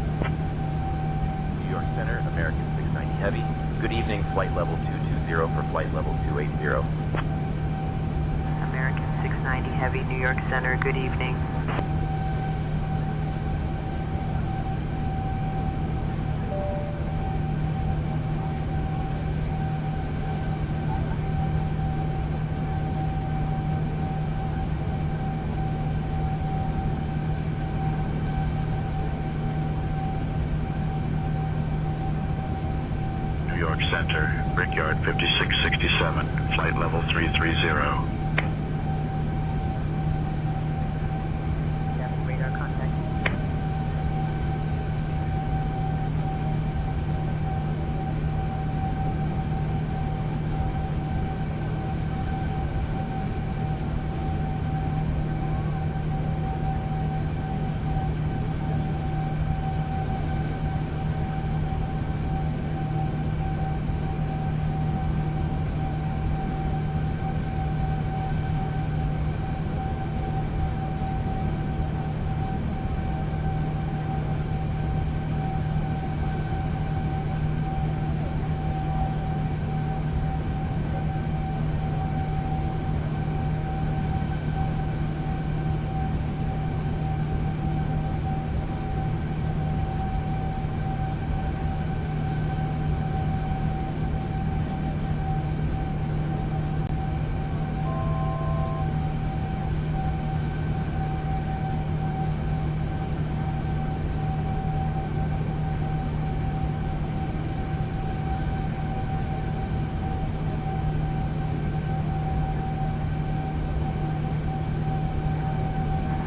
New York Center, American 690 Heavy. Good evening, flight level 220 for flight level 280. American 690 Heavy, New York Center, good evening. New York Center, Brickyard 5667, flight level 330. Radar contact.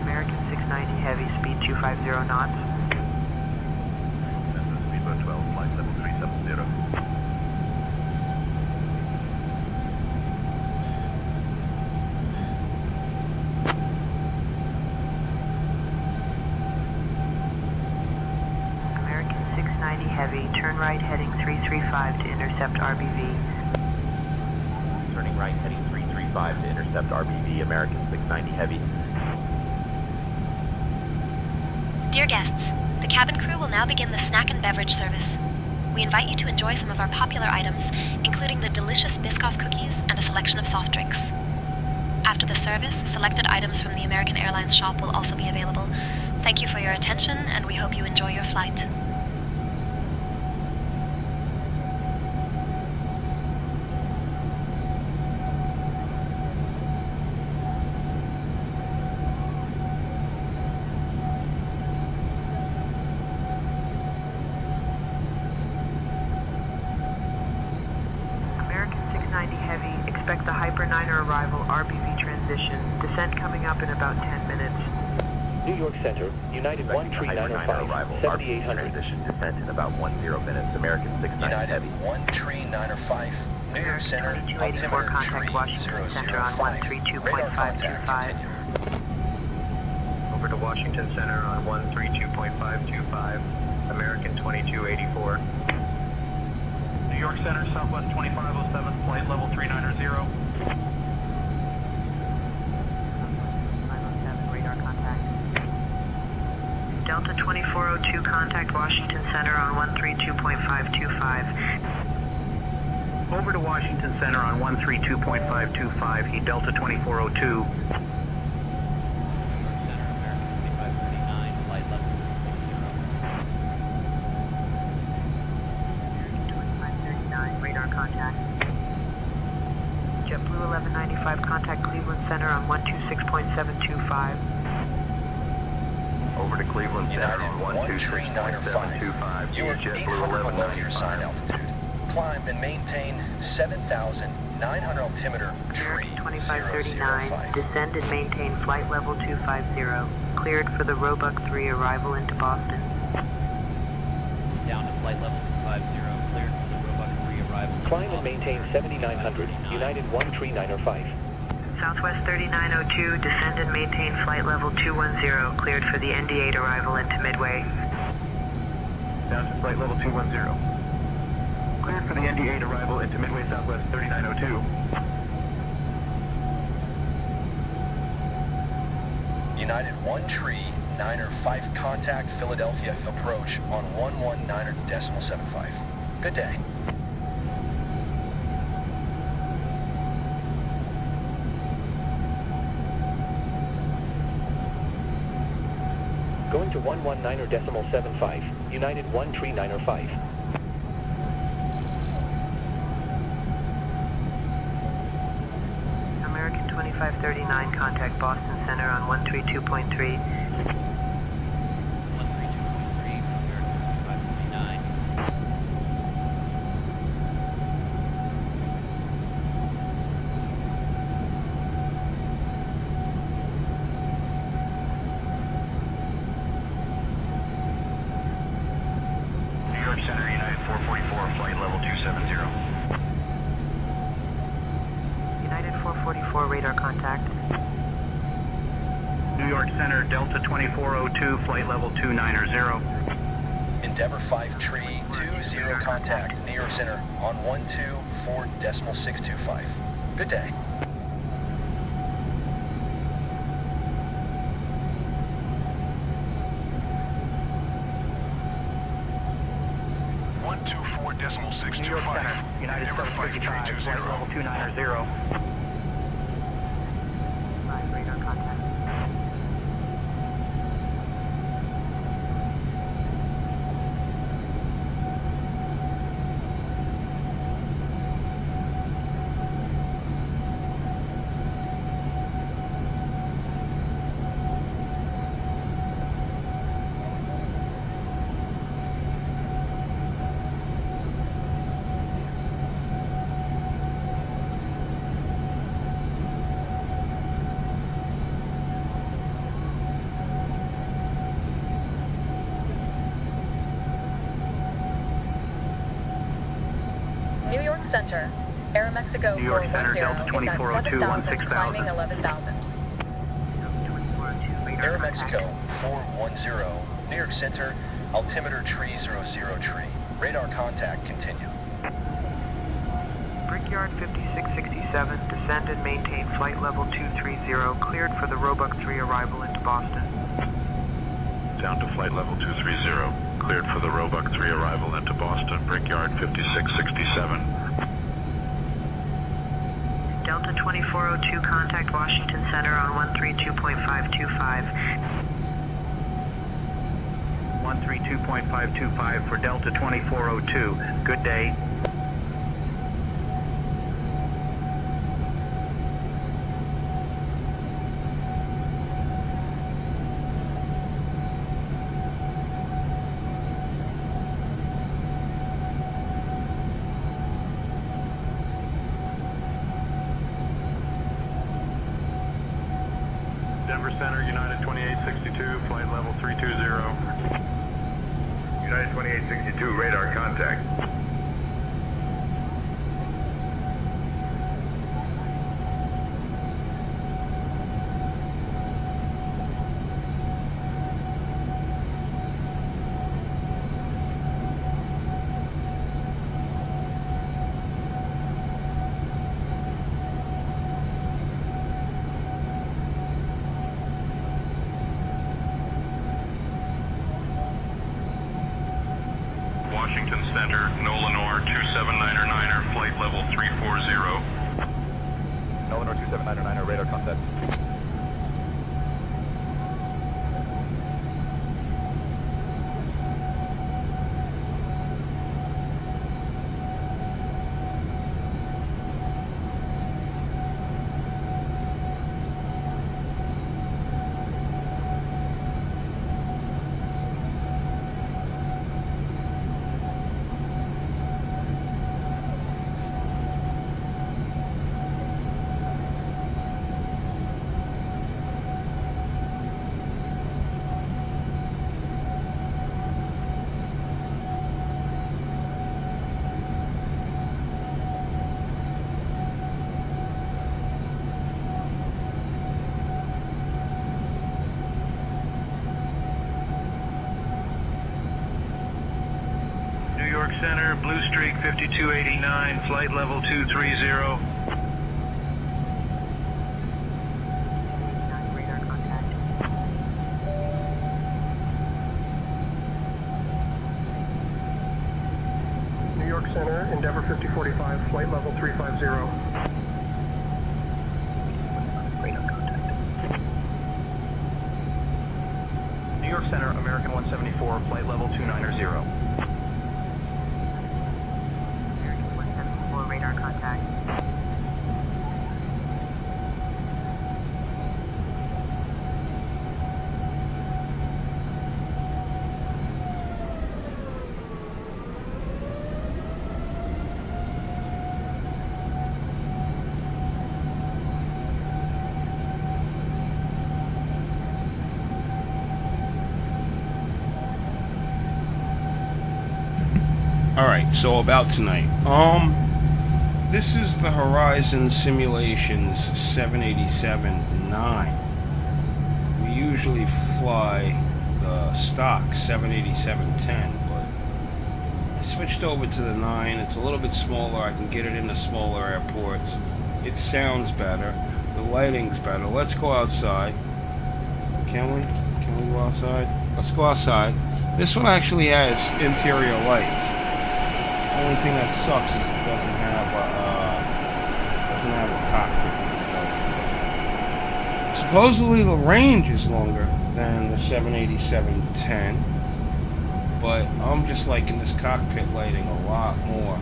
American 690 Heavy, speed 250 knots. Speedboat 12, flight level 370. American 690 Heavy, turn right heading 335 to intercept RBV. Turning right, heading 335 to intercept RBV, American 690 Heavy. Dear guests, the cabin crew will now begin the snack and beverage service. We invite you to enjoy some of our popular items, including the delicious Biscoff cookies and a selection of soft drinks. After the service, selected items from the American Airlines shop will also be available. Thank you for your attention, and we hope you enjoy your flight. 29er arrival, RBV transition. Descent coming up in about 10 minutes. New York Center, United 13905, arrival, 7800. Transition descent in about 10 minutes. American 690 Heavy. 13905, New York Center, 2284, contact Washington Center on 132.525. Over to Washington Center on 132.525, American 2284. New York Center, Southwest 2507, flight level 390. 507, radar contact. Delta 2402, contact Washington Center on 132.525. Over to Washington Center on 132.525, he Delta 2402. JetBlue 1195, contact Cleveland Center on 126.725. Over to Cleveland Center on 126.725. You are JetBlue 800 below your sign 1195. altitude. Climb and maintain 7,900 altimeter tree 2539, descend and maintain flight level 250. Cleared for the Roebuck 3 arrival into Boston. Down to flight level 250, cleared for the Roebuck 3 arrival. Climb and maintain 7,900, United 13905. Southwest 3902, descend and maintain flight level 210, cleared for the ND8 arrival into Midway. Down to flight level 210. Cleared for the ND8 arrival into Midway Southwest 3902. United 13905, contact Philadelphia approach on 119.75. Good day. Going to 119.75, United 13905. American 2539, contact Boston Center on 132.3. 444, radar contact. New York Center, Delta 2402, flight level 290. Endeavor 5 tree 20, contact New York Center on 124.625. Good day. New York Center, United 755, flight level 290. Radar contact. New York Center, Aeromexico New York Center, Delta 2402, 16,000. climbing 11,000. Aeromexico 410, New York Center, altimeter tree 00 tree. Radar contact continue. Brickyard 5667, descend and maintain flight level 230, cleared for the Roebuck 3 arrival into Boston. Down to flight level 230. Cleared for the Roebuck 3 arrival into Boston, Brickyard 5667. Delta 2402, contact Washington Center on 132.525. 132.525 for Delta 2402. Good day. Denver Center, United 2862, flight level 320. United 2862, radar contact. Washington Center, Nolanor 279er, flight level 340. Nolanor 279er, radar contact. New York Center, Blue Streak 5289, flight level 230. New York Center, Endeavor 5045, flight level 350. New York Center, American 174, flight level 290. Radar contact. Alright, so about tonight. This is the Horizon Simulations 787-9. We usually fly the stock 787-10, but I switched over to the 9. It's a little bit smaller. I can get it into smaller airports. It sounds better. The lighting's better. Let's go outside. Can we? Can we go outside? Let's go outside. This one actually has interior lights. The only thing that sucks is it doesn't have a cockpit. Supposedly the range is longer than the 787-10, but I'm just liking this cockpit lighting a lot more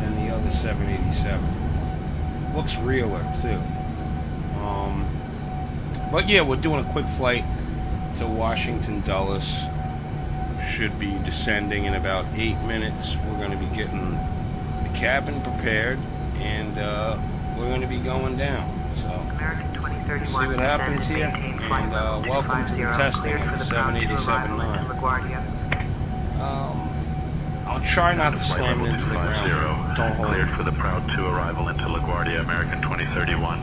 than the other 787. Looks realer too. But yeah, we're doing a quick flight to Washington Dulles. Should be descending in about 8 minutes. We're going to be getting the cabin prepared, and we're going to be going down. So see what happens here, and welcome to the testing of the 787-9. I'll try not to slam it into the ground. Don't hold Cleared it. for the Proud 2 arrival into LaGuardia, American 2031.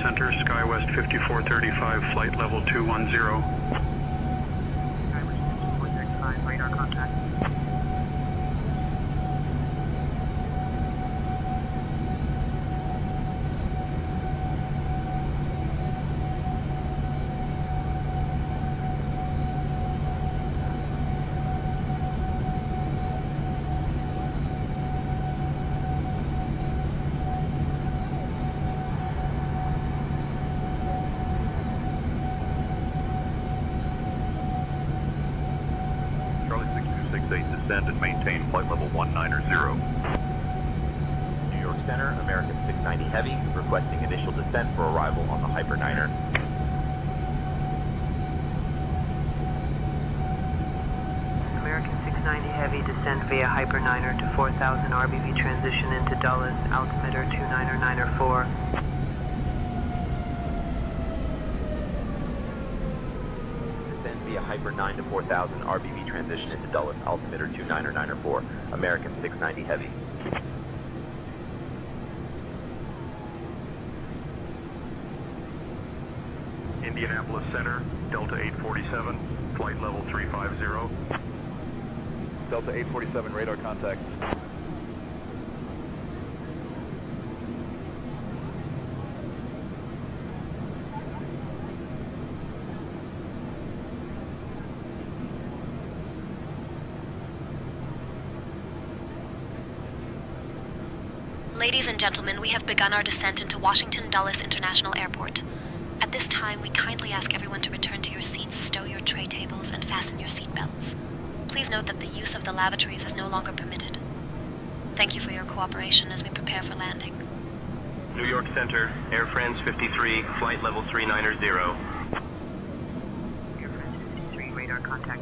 Center, SkyWest 5435, flight level 210. Radar contact. Descend and maintain flight level 190. New York Center, American 690 Heavy, requesting initial descent for arrival on the Hyper Niner. American 690 Heavy, descend via Hyper Niner to 4000 RBV, transition into Dulles, altimeter 29904. Hyper 9 to 4000 RBV, transition into Dulles, altimeter 29904, American 690 Heavy. Indianapolis Center, Delta 847, flight level 350. Delta 847, radar contact. Ladies and gentlemen, we have begun our descent into Washington Dulles International Airport. At this time, we kindly ask everyone to return to your seats, stow your tray tables, and fasten your seatbelts. Please note that the use of the lavatories is no longer permitted. Thank you for your cooperation as we prepare for landing. New York Center, Air France 53, flight level 390. Air France 53, radar contact.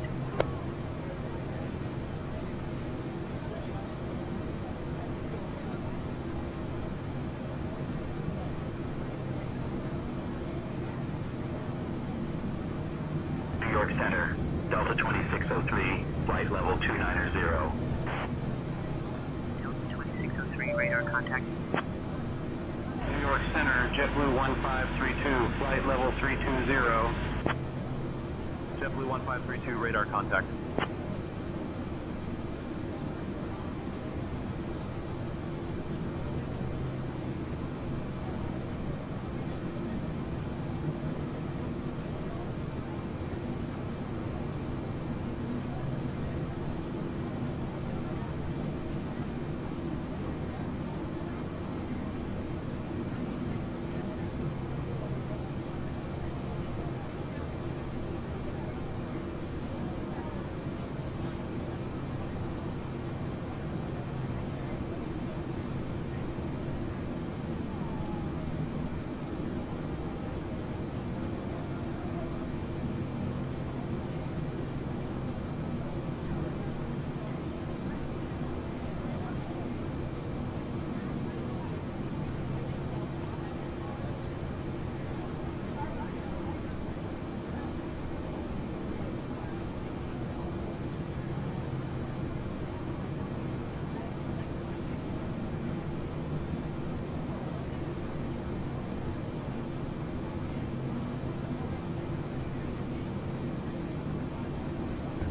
New York Center, Delta 2603, flight level 290. Delta 2603, radar contact. New York Center, JetBlue 1532, flight level 320. JetBlue 1532, radar contact.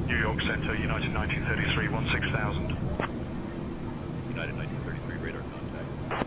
New York Center, United 1933, 16,000. United 1933, radar contact.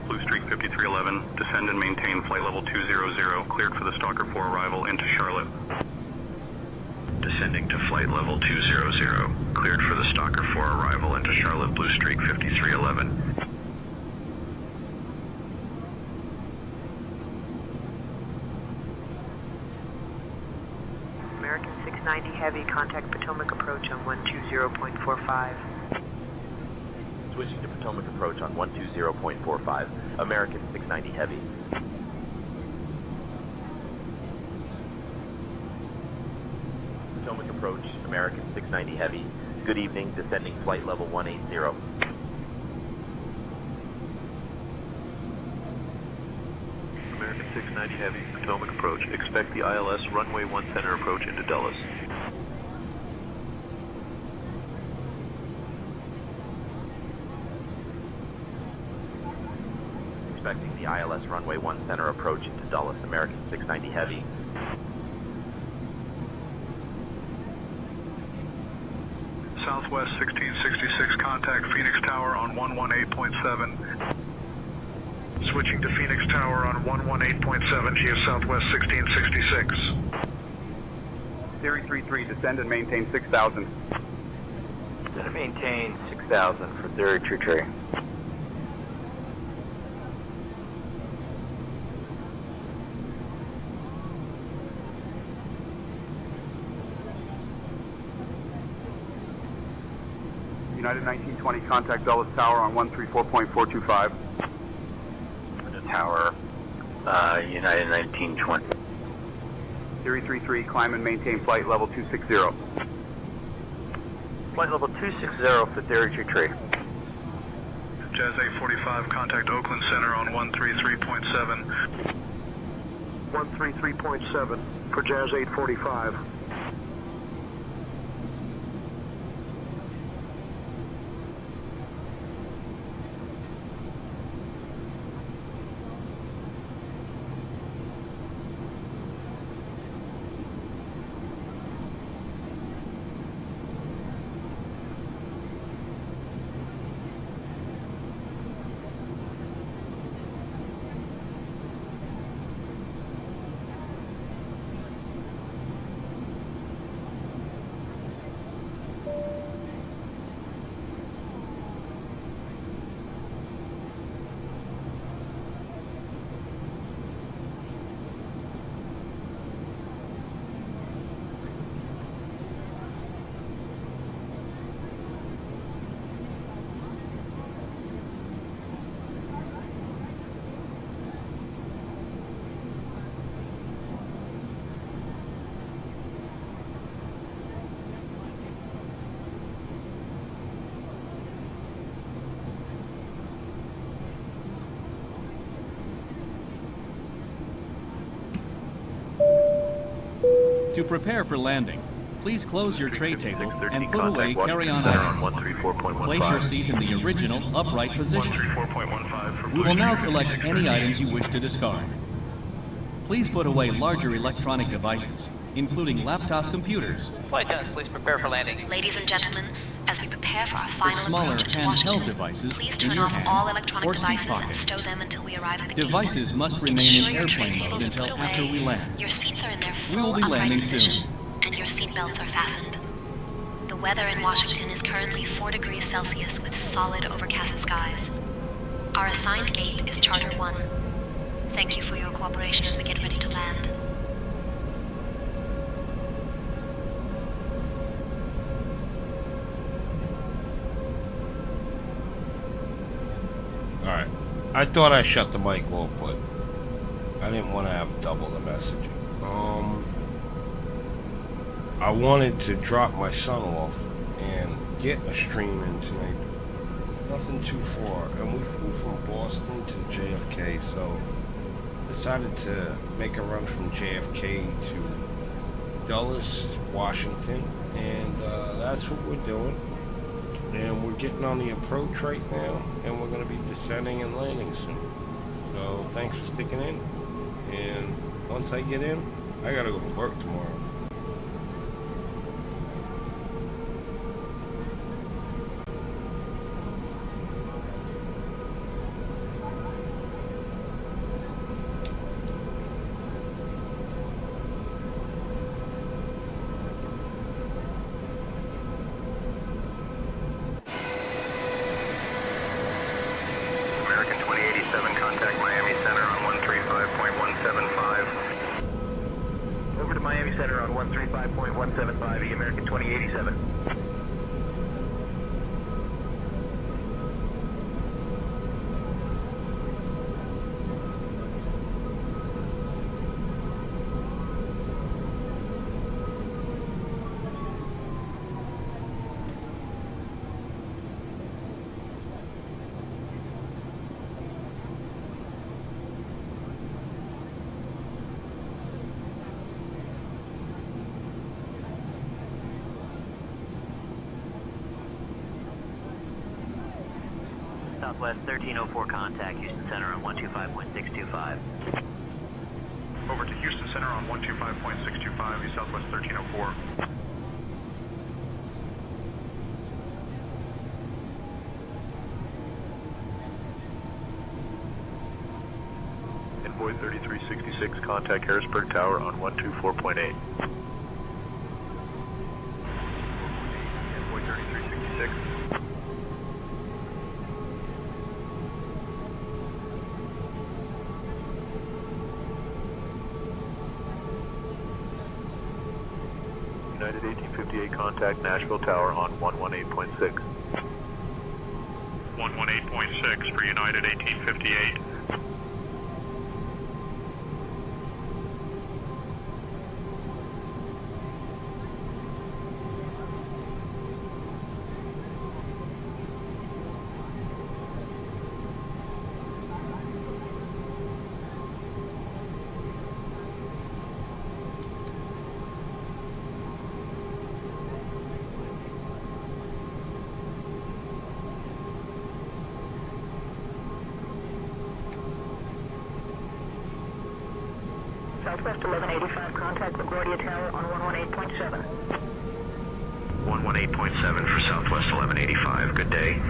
Blue Streak 5311, descend and maintain flight level 200, cleared for the Stalker 4 arrival into Charlotte. Descending to flight level 200, cleared for the Stalker 4 arrival into Charlotte, Blue Streak 5311. American 690 Heavy, contact Potomac approach on 120.45. Switching to Potomac approach on 120.45. American 690 heavy. Potomac approach, American 690 heavy. Good evening, descending flight level 180. American 690 heavy, Potomac approach. Expect the ILS runway 1 center approach into Dulles. Expecting the ILS runway 1 center approach into Dulles, American 690 heavy. Southwest 1666, contact Phoenix Tower on 118.7. Switching to Phoenix Tower on 118.7, GF Southwest 1666. Theory 33, descend and maintain 6,000. Descend and maintain 6,000 for Theory 33. United 1920, contact Dulles Tower on 134.425. Tower, United 1920. Theory 33, climb and maintain flight level 260. Flight level 260 for Theory 33. Jazz 845, contact Oakland Center on 133.7. 133.7 for Jazz 845. To prepare for landing, please close your tray table and put away carry-on items. Place your seat in the original upright position. We will now collect any items you wish to discard. Please put away larger electronic devices, including laptop computers. Flight attendants, please prepare for landing. Ladies and gentlemen, as we prepare for our final smaller approach to handheld Washington, devices please in turn your off hand all electronic or seat devices and pockets. stow them until we arrive at the Devices gate. must remain Ensure in your tray airplane mode tables are until put after away, we land. your seats are in their We will full be upright landing position, soon. and your seat belts are fastened. The weather in Washington is currently 4 degrees Celsius with solid overcast skies. Our assigned gate is Charter 1. Thank you for your cooperation as we get ready to land. Alright. I thought I shut the mic off, but I didn't want to have double the messaging. I wanted to drop my son off and get a stream in tonight, but nothing too far. And we flew from Boston to JFK, so decided to make a run from JFK to Dulles, Washington, and that's what we're doing. And we're getting on the approach right now, and we're going to be descending and landing soon. So thanks for sticking in, and once I get in, I gotta go to work tomorrow. American 2087, contact Miami Center on 135.175. Over to Miami Center on 135.175, American 2087. Southwest 1304 contact Houston Center on 125.625. Over to Houston Center on 125.625, East Southwest 1304. Envoy 3366, contact Harrisburg Tower on 124.8. Envoy 3366. United 1858, contact Nashville Tower on 118.6. 118.6 for United 1858. Southwest 1185, contact LaGuardia Tower on 118.7. 118.7 for Southwest 1185. Good day.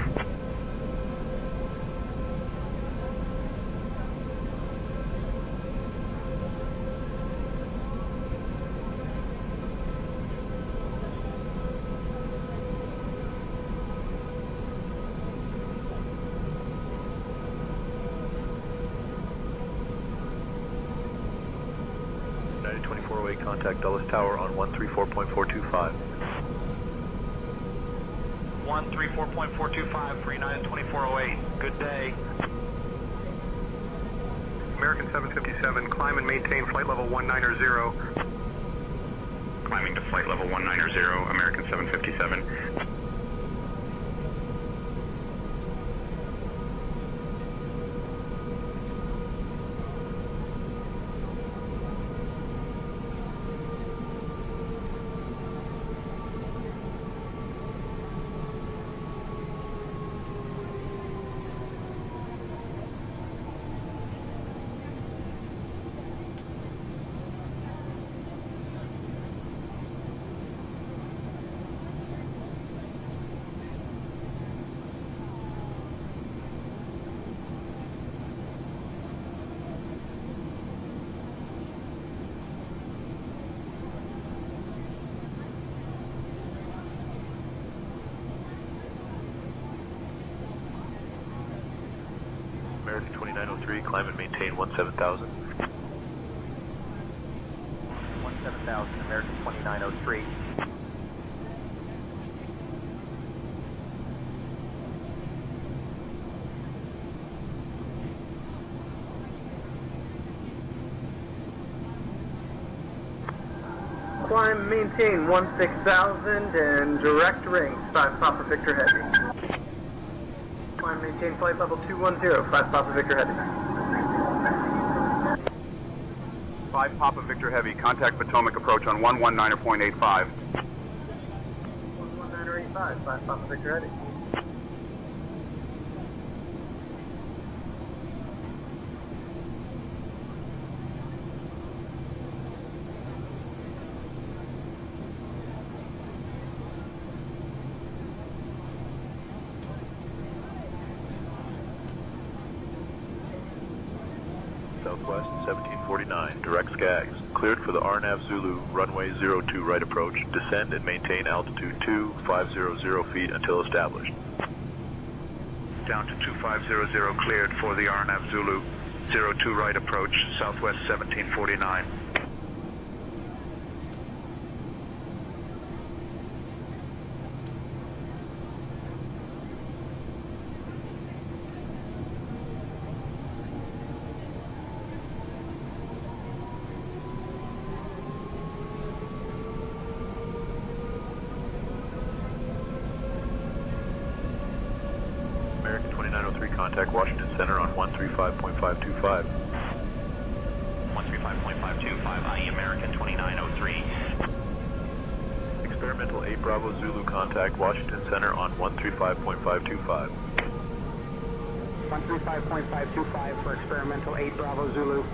United 2408, contact Dulles Tower on 134.425. 134.425 for United 2408. Good day. American 757, climb and maintain flight level 190. Climbing to flight level 190, American 757. American 2903, climb and maintain 17,000. 17000, American 2903. Climb, maintain 16,000 and direct rings, 5 Papa Victor Heavy. Climb, maintain flight level 210, 5 Papa Victor Heavy. 5 Papa Victor Heavy, contact Potomac approach on 119.85. 119.85, 5 Papa Victor Heavy. Southwest 1749, direct Skags. Cleared for the RNAV Zulu, runway 02 right approach. Descend and maintain altitude 2500 feet until established. Down to 2500, cleared for the RNAV Zulu, 02 right approach, Southwest 1749. American 2903, contact Washington Center on 135.525. 135.525, IE American 2903. Experimental 8 Bravo Zulu, contact Washington Center on 135.525. 135.525 for experimental 8 Bravo Zulu.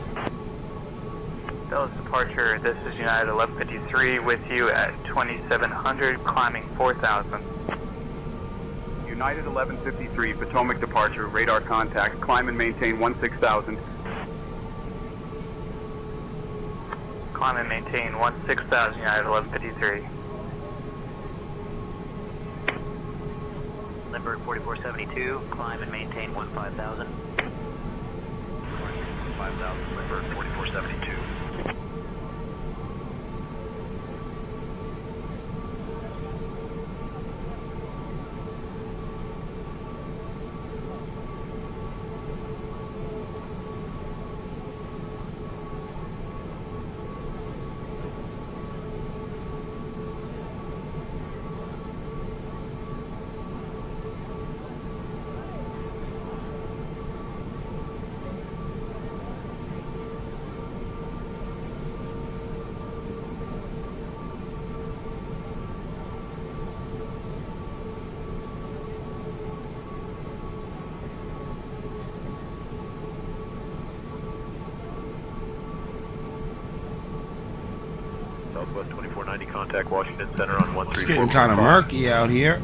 Dallas departure, this is United 1153 with you at 2700, climbing 4000. United 1153, Potomac departure, radar contact, climb and maintain 16,000. Climb and maintain 16,000, United 1153. Lindbergh 4472, climb and maintain 15,000. 5,000, Lindbergh 4472. Southwest 2490, contact Washington Center on 1345. It's getting kind of murky out here.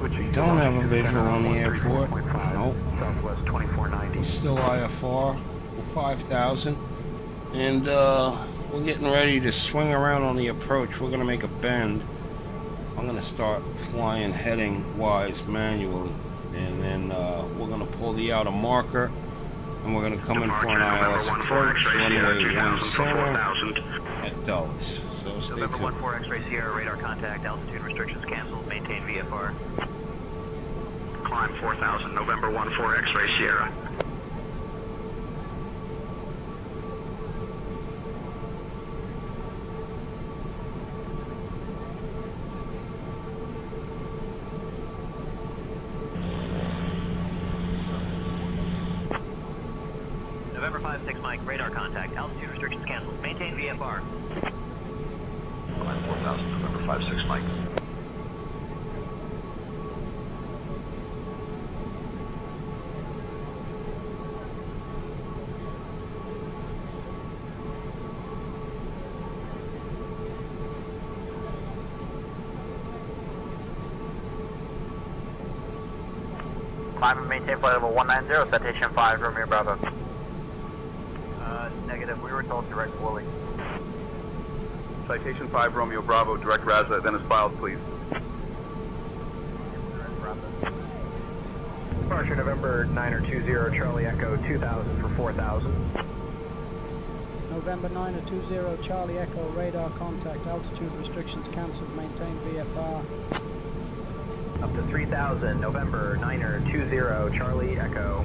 We don't have a visual on the airport. Nope. Southwest 2490. Still IFR 5,000. And we're getting ready to swing around on the approach. We're going to make a bend. I'm going to start flying heading wise manually. And then we're going to pull the outer marker. And we're going to come in for an ILS approach, runway 1 center at Dulles. So stay tuned. November 14 X-ray Sierra, radar contact, altitude restrictions canceled, maintain VFR. Climb 4,000, November 14 X-ray Sierra. November 56 Mike, radar contact, altitude restrictions canceled, maintain VFR. Climb 4,000, November 56 Mike. Climb and maintain flight level 190, citation 5, Romeo Bravo. Negative, we were told direct Woolley. Citation 5, Romeo Bravo, direct Raza, then is filed, please. Departure November 920, Charlie Echo 2000 for 4,000. November 920, Charlie Echo, radar contact, altitude restrictions cancelled, maintain VFR. Up to 3,000, November 920, Charlie Echo.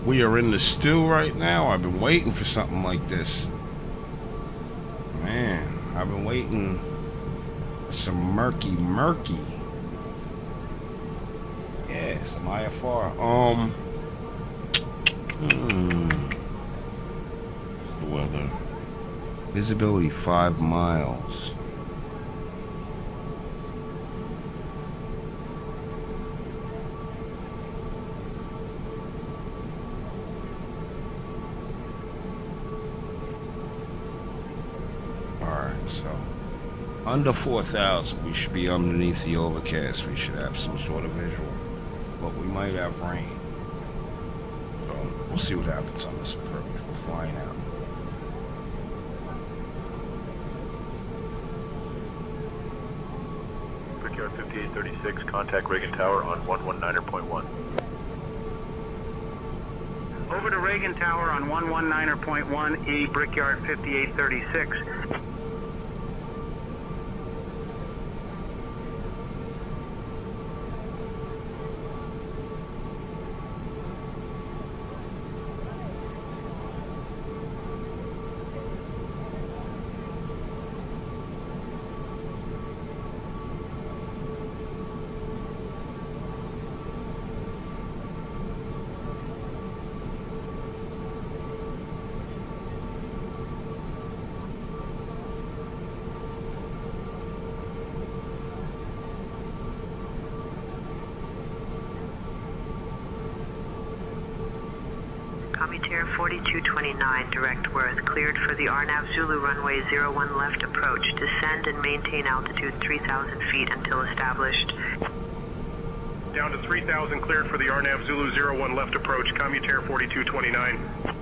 We are in the stew right now. I've been waiting for something like this. Man, I've been waiting for some murky. Yeah, some IFR. The weather. Visibility 5 miles. Under 4,000, we should be underneath the overcast. We should have some sort of visual, but we might have rain. So we'll see what happens on this approach. We're flying out. Brickyard 5836, contact Reagan Tower on 119.1. Over to Reagan Tower on 119.1, E, Brickyard 5836. Commutair 4229, direct Worth, cleared for the RNAV Zulu runway 01 left approach. Descend and maintain altitude 3,000 feet until established. Down to 3,000, cleared for the RNAV Zulu 01 left approach, Commutair 4229.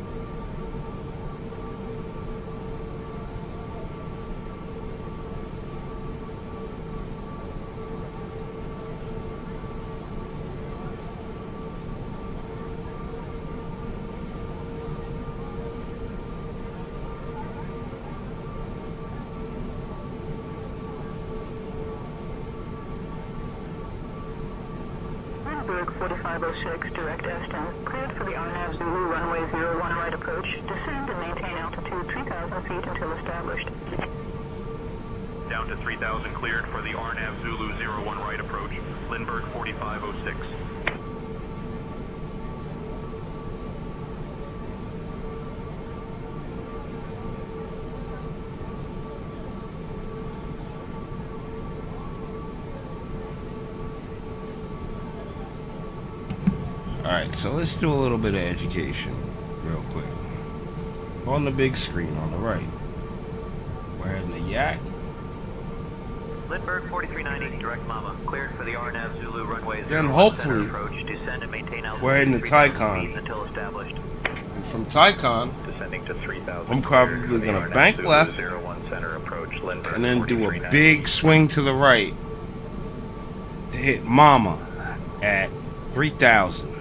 Lindbergh 4506, direct Eston, cleared for the RNAV Zulu runway 01 right approach. Descend and maintain altitude 3,000 feet until established. Down to 3,000, cleared for the RNAV Zulu 01 right approach, Lindbergh 4506. Alright, so let's do a little bit of education real quick. On the big screen on the right. We're heading to Yak. Lindbergh 4390, direct Mama, cleared for the RNAV Zulu runway 01 Then hopefully approach. Descend and maintain altitude we're heading to 3,000 Tycon. feet until established. And from Tycon, Descending to 3,000. I'm probably going to bank left 01 center approach, Lindbergh and then do a big swing to the right to hit Mama at 3,000.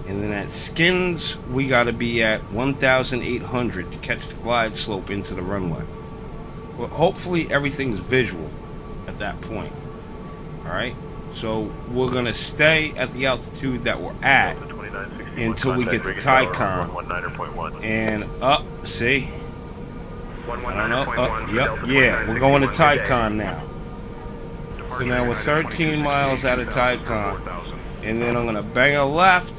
And then at Skins, we got to be at 1,800 to catch the glide slope into the runway. Well, hopefully everything's visual at that point. Alright? So we're going to stay at the altitude that we're at until we get to Tycon. And up, see? I don't know. Up, yep, yeah, we're going to Tycon now. So now we're 13 miles out of Tycon. And then I'm going to bang a left,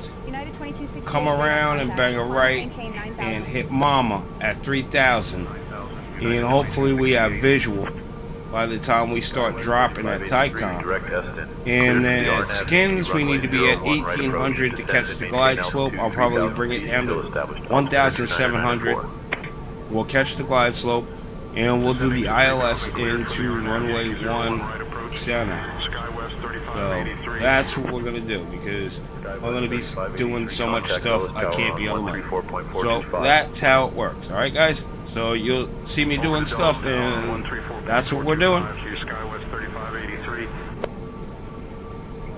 come around and bang a right, and hit Mama at 3,000. And hopefully we have visual by the time we start dropping at Tycon. And then at Skins, we need to be at 1,800 to catch the glide slope. I'll probably bring it down to 1,700. We'll catch the glide slope, and we'll do the ILS into runway 1 center. So that's what we're going to do, because we're going to be doing so much stuff I can't be on the line. So that's how it works. All right, guys? So you'll see me doing stuff, and that's what we're doing.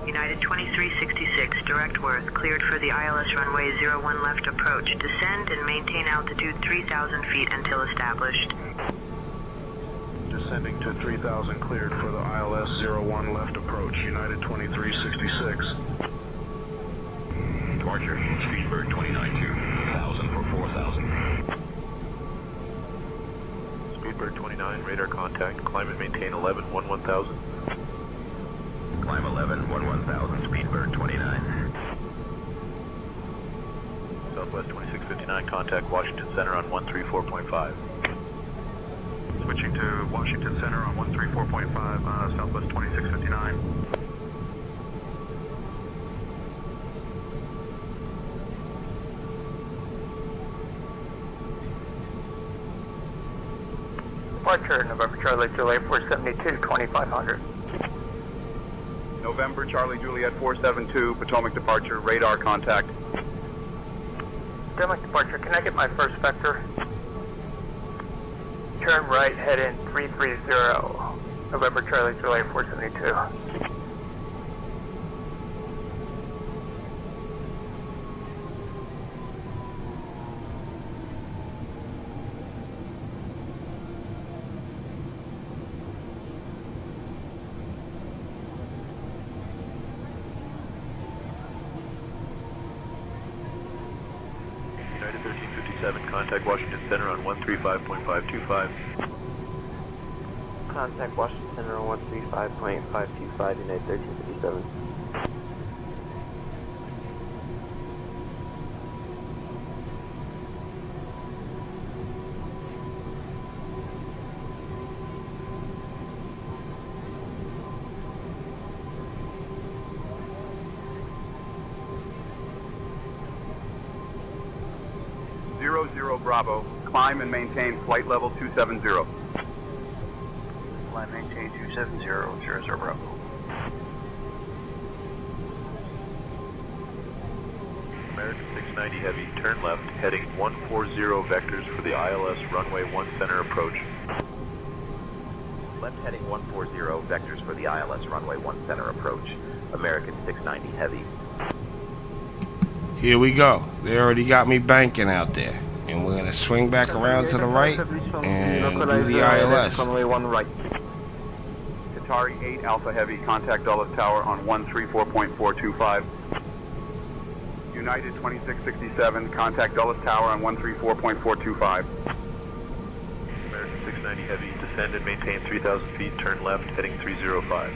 United 2366, direct Worth, cleared for the ILS runway 01 left approach. Descend and maintain altitude 3,000 feet until established. Descending to 3,000, cleared for the ILS 01 left approach, United 2366. Departure, Speedbird 292, 1,000 for 4,000. Speedbird 29, radar contact, climb and maintain 11, 1,000. Climb 11, 1,000, Speedbird 29. Southwest 2659, contact Washington Center on 134.5. Switching to Washington Center on 134.5, Southwest 2659. Departure, November Charlie Juliet 472, 2500. November Charlie Juliet 472, Potomac departure, radar contact. Potomac departure, can I get my first vector? Turn right, head in 330, November Charlie Juliet 472. United 1357, contact Washington Center on 135.525. Contact Washington Center on 135.525, United 1357. 00 Bravo, climb and maintain flight level 270. Climb, maintain 270, 00 Bravo. American 690 Heavy, turn left, heading 140 vectors for the ILS runway 1 center approach. Left heading 140 vectors for the ILS runway 1 center approach. American 690 Heavy. Here we go. They already got me banking out there. And we're going to swing back around to the right and do the ILS. Runway 1 right. Qatari 8 Alpha Heavy, contact Dulles Tower on 134.425. United 2667, contact Dulles Tower on 134.425. American 690 Heavy, descend and maintain 3,000 feet, turn left, heading 305.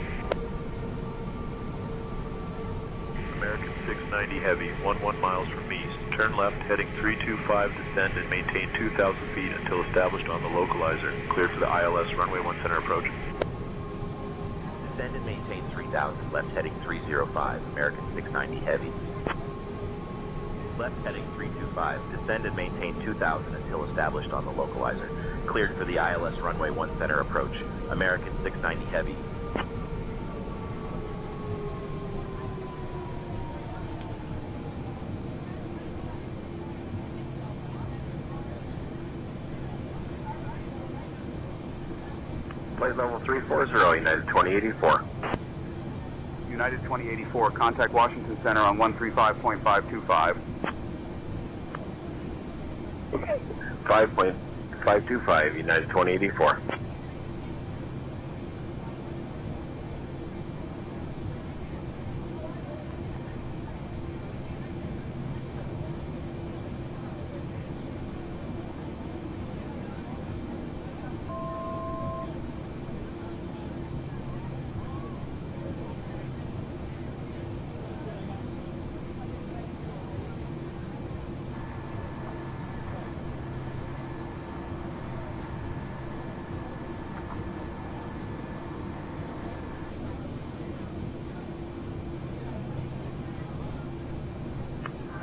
American 690 Heavy, 11 miles from east, turn left, heading 325, descend and maintain 2,000 feet until established on the localizer, cleared for the ILS runway 1 center approach. Descend and maintain 3,000, left heading 305, American 690 Heavy. Left heading 325, descend and maintain 2,000 until established on the localizer, cleared for the ILS runway 1 center approach, American 690 Heavy. Flight level 340, United 2084. United 2084, contact Washington Center on 135.525. 5.525, United 2084.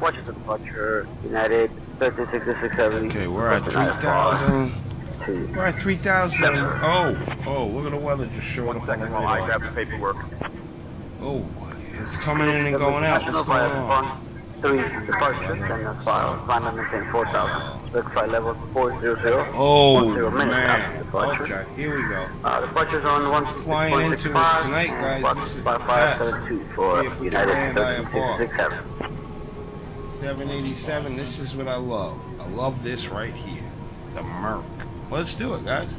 Washington departure, United 136670. Okay, we're at 3,000. We're at 3,000. Oh, look at the weather just showing up on the While I grab the radar. paperwork. Oh, it's coming in and going out. What's going on? 3 departures and file, climb and maintain 4,000. Verify level 400. Oh, 10 minutes after man. departure. Okay, here we go. Departures on 1. Flying into it tonight, guys. This is the test. See For if we can United land IFR. 1367. 787, this is what I love. I love this right here. The Merc. Let's do it, guys.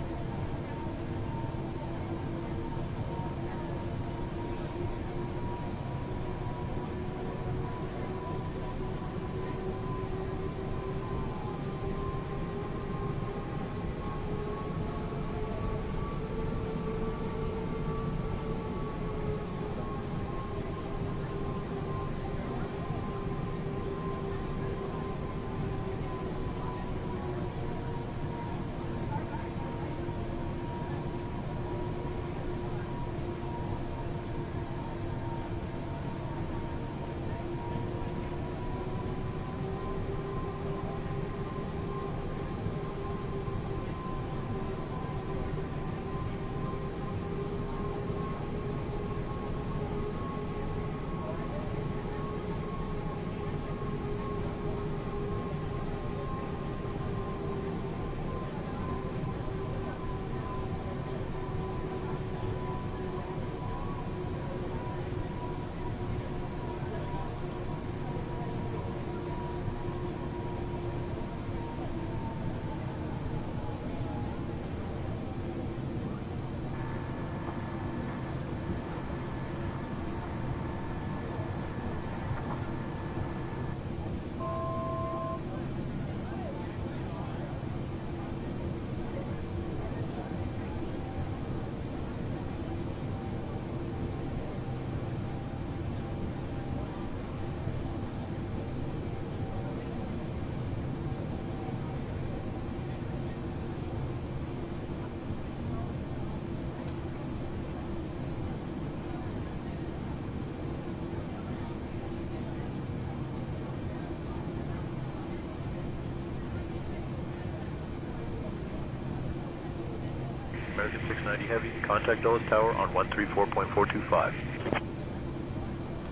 American 690 Heavy, contact Dulles Tower on 134.425.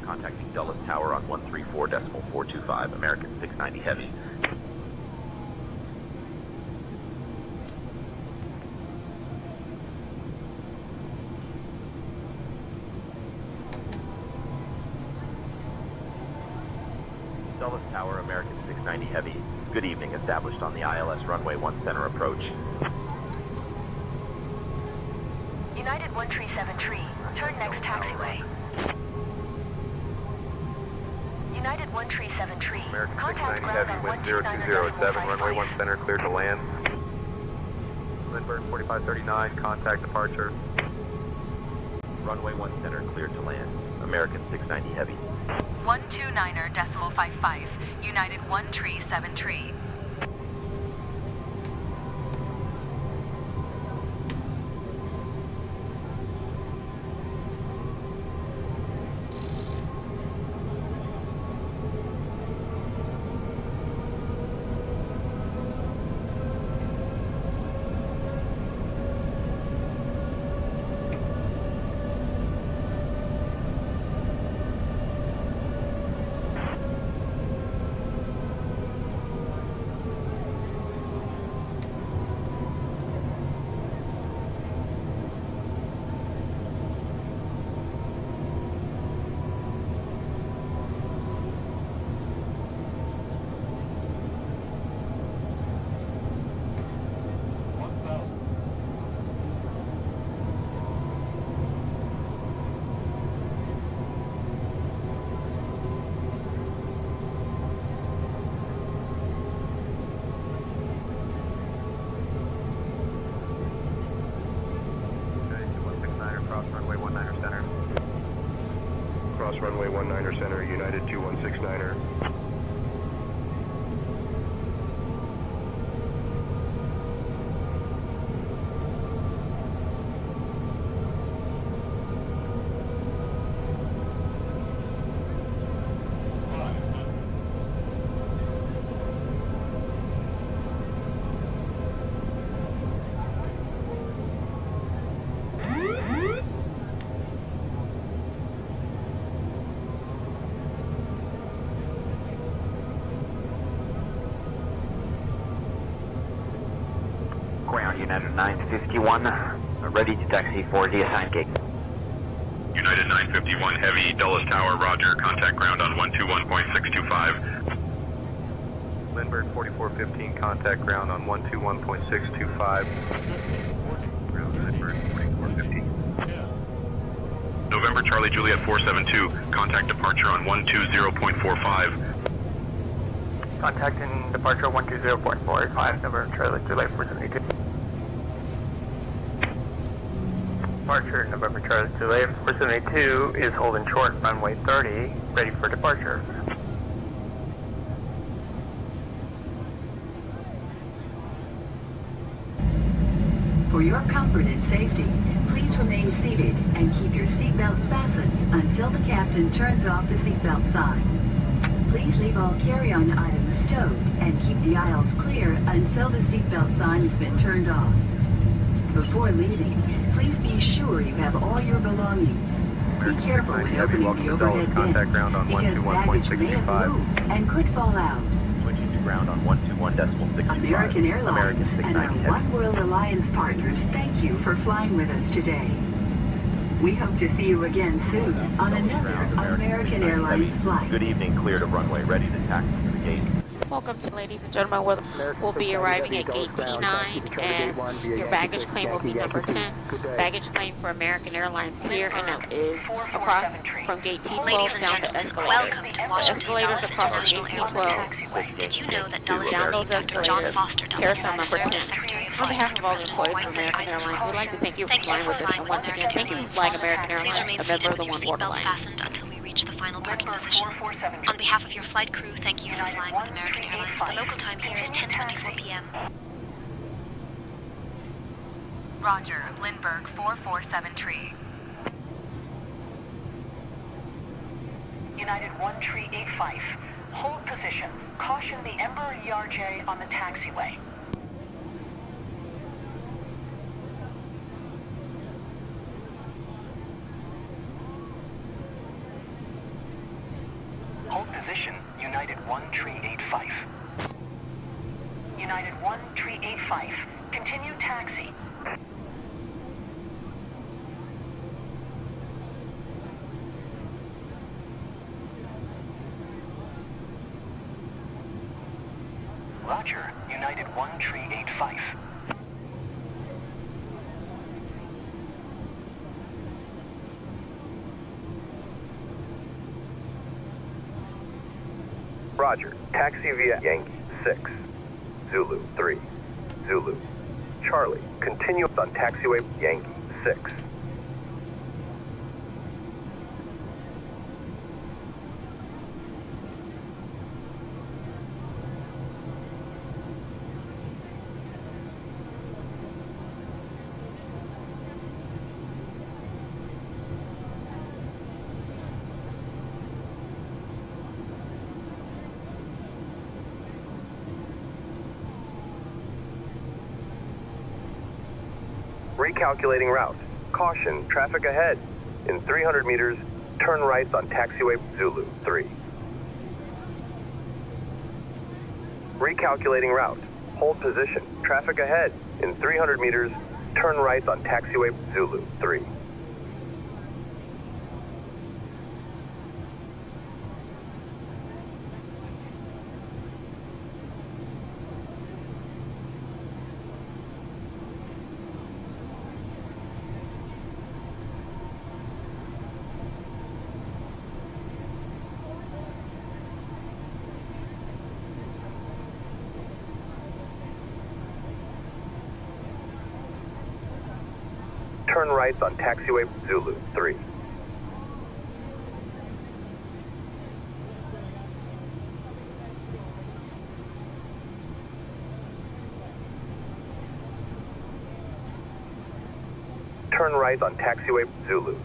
Contacting Dulles Tower on 134.425, American 690 Heavy. Dulles Tower, American 690 Heavy. Good evening, established on the ILS runway 1 center approach. United 137 Tree, turn next taxiway. United 137 Tree, American contact 690 Heavy, ground wind on 0207, runway 1 129.55. center, clear to land. Lindbergh 4539, contact departure. Runway 1 center, cleared to land. American 690 Heavy. 129.55, United 137 Tree. Runway 19er center, United 2169er. United 951, ready to taxi for the assigned gate. United 951 Heavy, Dulles Tower, roger, contact ground on 121.625. Lindbergh 4415, contact ground on 121.625. Lindbergh 4415. November Charlie Juliet 472, contact departure on 120.45. Contacting departure 120.45, November Charlie Juliet 472. Departure, November Charlie Juliet 472 is holding short, runway 30, ready for departure. For your comfort and safety, please remain seated and keep your seatbelt fastened until the captain turns off the seatbelt sign. Please leave all carry-on items stowed and keep the aisles clear until the seatbelt sign has been turned off. Before leaving, please be sure you have all your belongings. Be careful when opening the overhead bins, because baggage may have moved and could fall out. Switching to ground on 121.65. American Airlines and our One World Alliance partners thank you for flying with us today. We hope to see you again soon on another American Airlines flight. Good evening, cleared of runway, ready to taxi to the gate. Welcome to, ladies and gentlemen. We'll be arriving at gate T9, and your baggage claim will be number 10. Baggage claim for American Airlines here, and that is across from gate T12 down to escalators. Welcome to Washington Escalators Dulles across from International gate Airport T12. Taxiway. Did you know that Dulles Down is those named after John escalators. Foster Dulles, Carousel who number served 10. as Secretary of On State behalf under of all the President employees of Winston American Airlines, we'd like to thank you for flying with us. And once again, thank you for flying American Airlines, Please remain a seated member of with the your One World seatbelts Alliance. fastened until we reach the final parking position. On behalf of your flight crew, thank you for flying with American Airlines. The local time here is 10:24 p.m. Roger, Lindbergh 447 Tree. United 1385. Hold position. Caution the Emperor Yarjay on the taxiway. United 1385. United 1385, continue taxi. Roger, United 1385. Roger, taxi via Yankee 6, Zulu 3, Zulu, Charlie, continue on taxiway Yankee 6. Recalculating route. Caution, traffic ahead. In 300 meters, turn right on taxiway Zulu 3. Recalculating route. Hold position. Traffic ahead. In 300 meters, turn right on taxiway Zulu 3. Turn right on taxiway Zulu 3. Turn right on taxiway Zulu.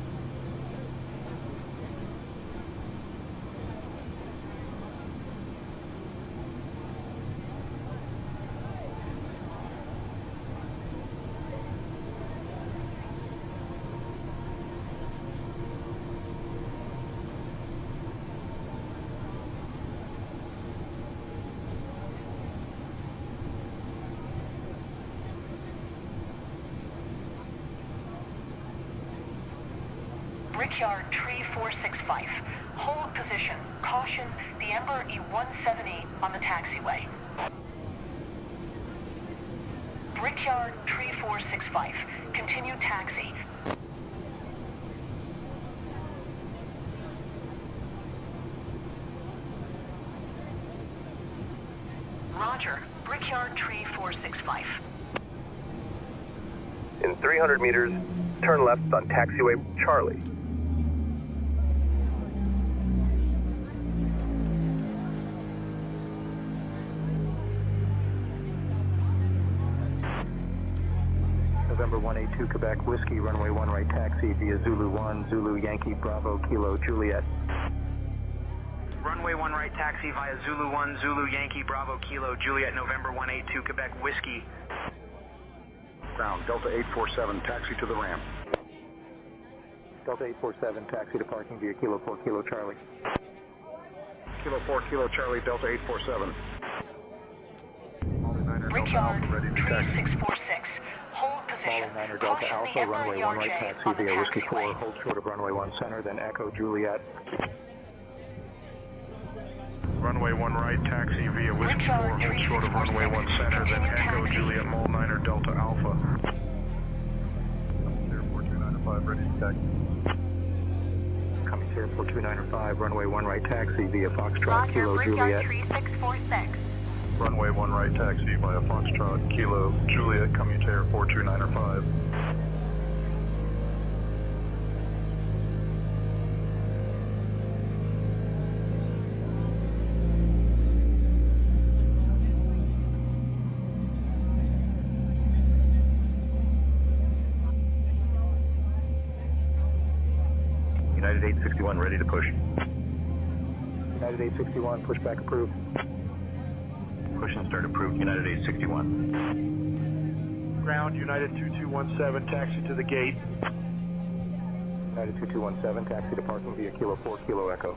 Brickyard Tree 465. Hold position. Caution, the Ember E178 on the taxiway. Brickyard Tree 465. Continue taxi. Roger. Brickyard Tree 465. In 300 meters, turn left on taxiway Charlie. November 182 Quebec Whiskey, runway 1 right taxi via Zulu 1, Zulu Yankee Bravo Kilo Juliet. Runway 1 right taxi via Zulu 1, Zulu Yankee Bravo Kilo Juliet, November 182 Quebec Whiskey. Ground, Delta 847, taxi to the ramp. Delta 847, taxi to parking via Kilo 4 Kilo Charlie. Kilo 4 Kilo Charlie, Delta 847. Brickyard Tree 646. Hold position. Niner Delta Alpha, runway 1 right taxi via Whiskey 4, hold short of runway 1 center, then Echo Juliet. Runway 1 right, taxi via Whiskey 4, hold short of runway 1 center, then Echo Juliet Mall Niner Delta Alpha. Airport 295, ready to taxi. Coming to Airport 295, runway 1 right taxi via Foxtrot Kilo Juliet. Tree 646. Runway 1 right taxi via Foxtrot Kilo Juliet, coming to Airport 295. United 861, ready to push. United 861, pushback approved. Push and start approved, United 861. Ground, United 2217, taxi to the gate. United 2217, taxi to parking via Kilo 4 Kilo Echo.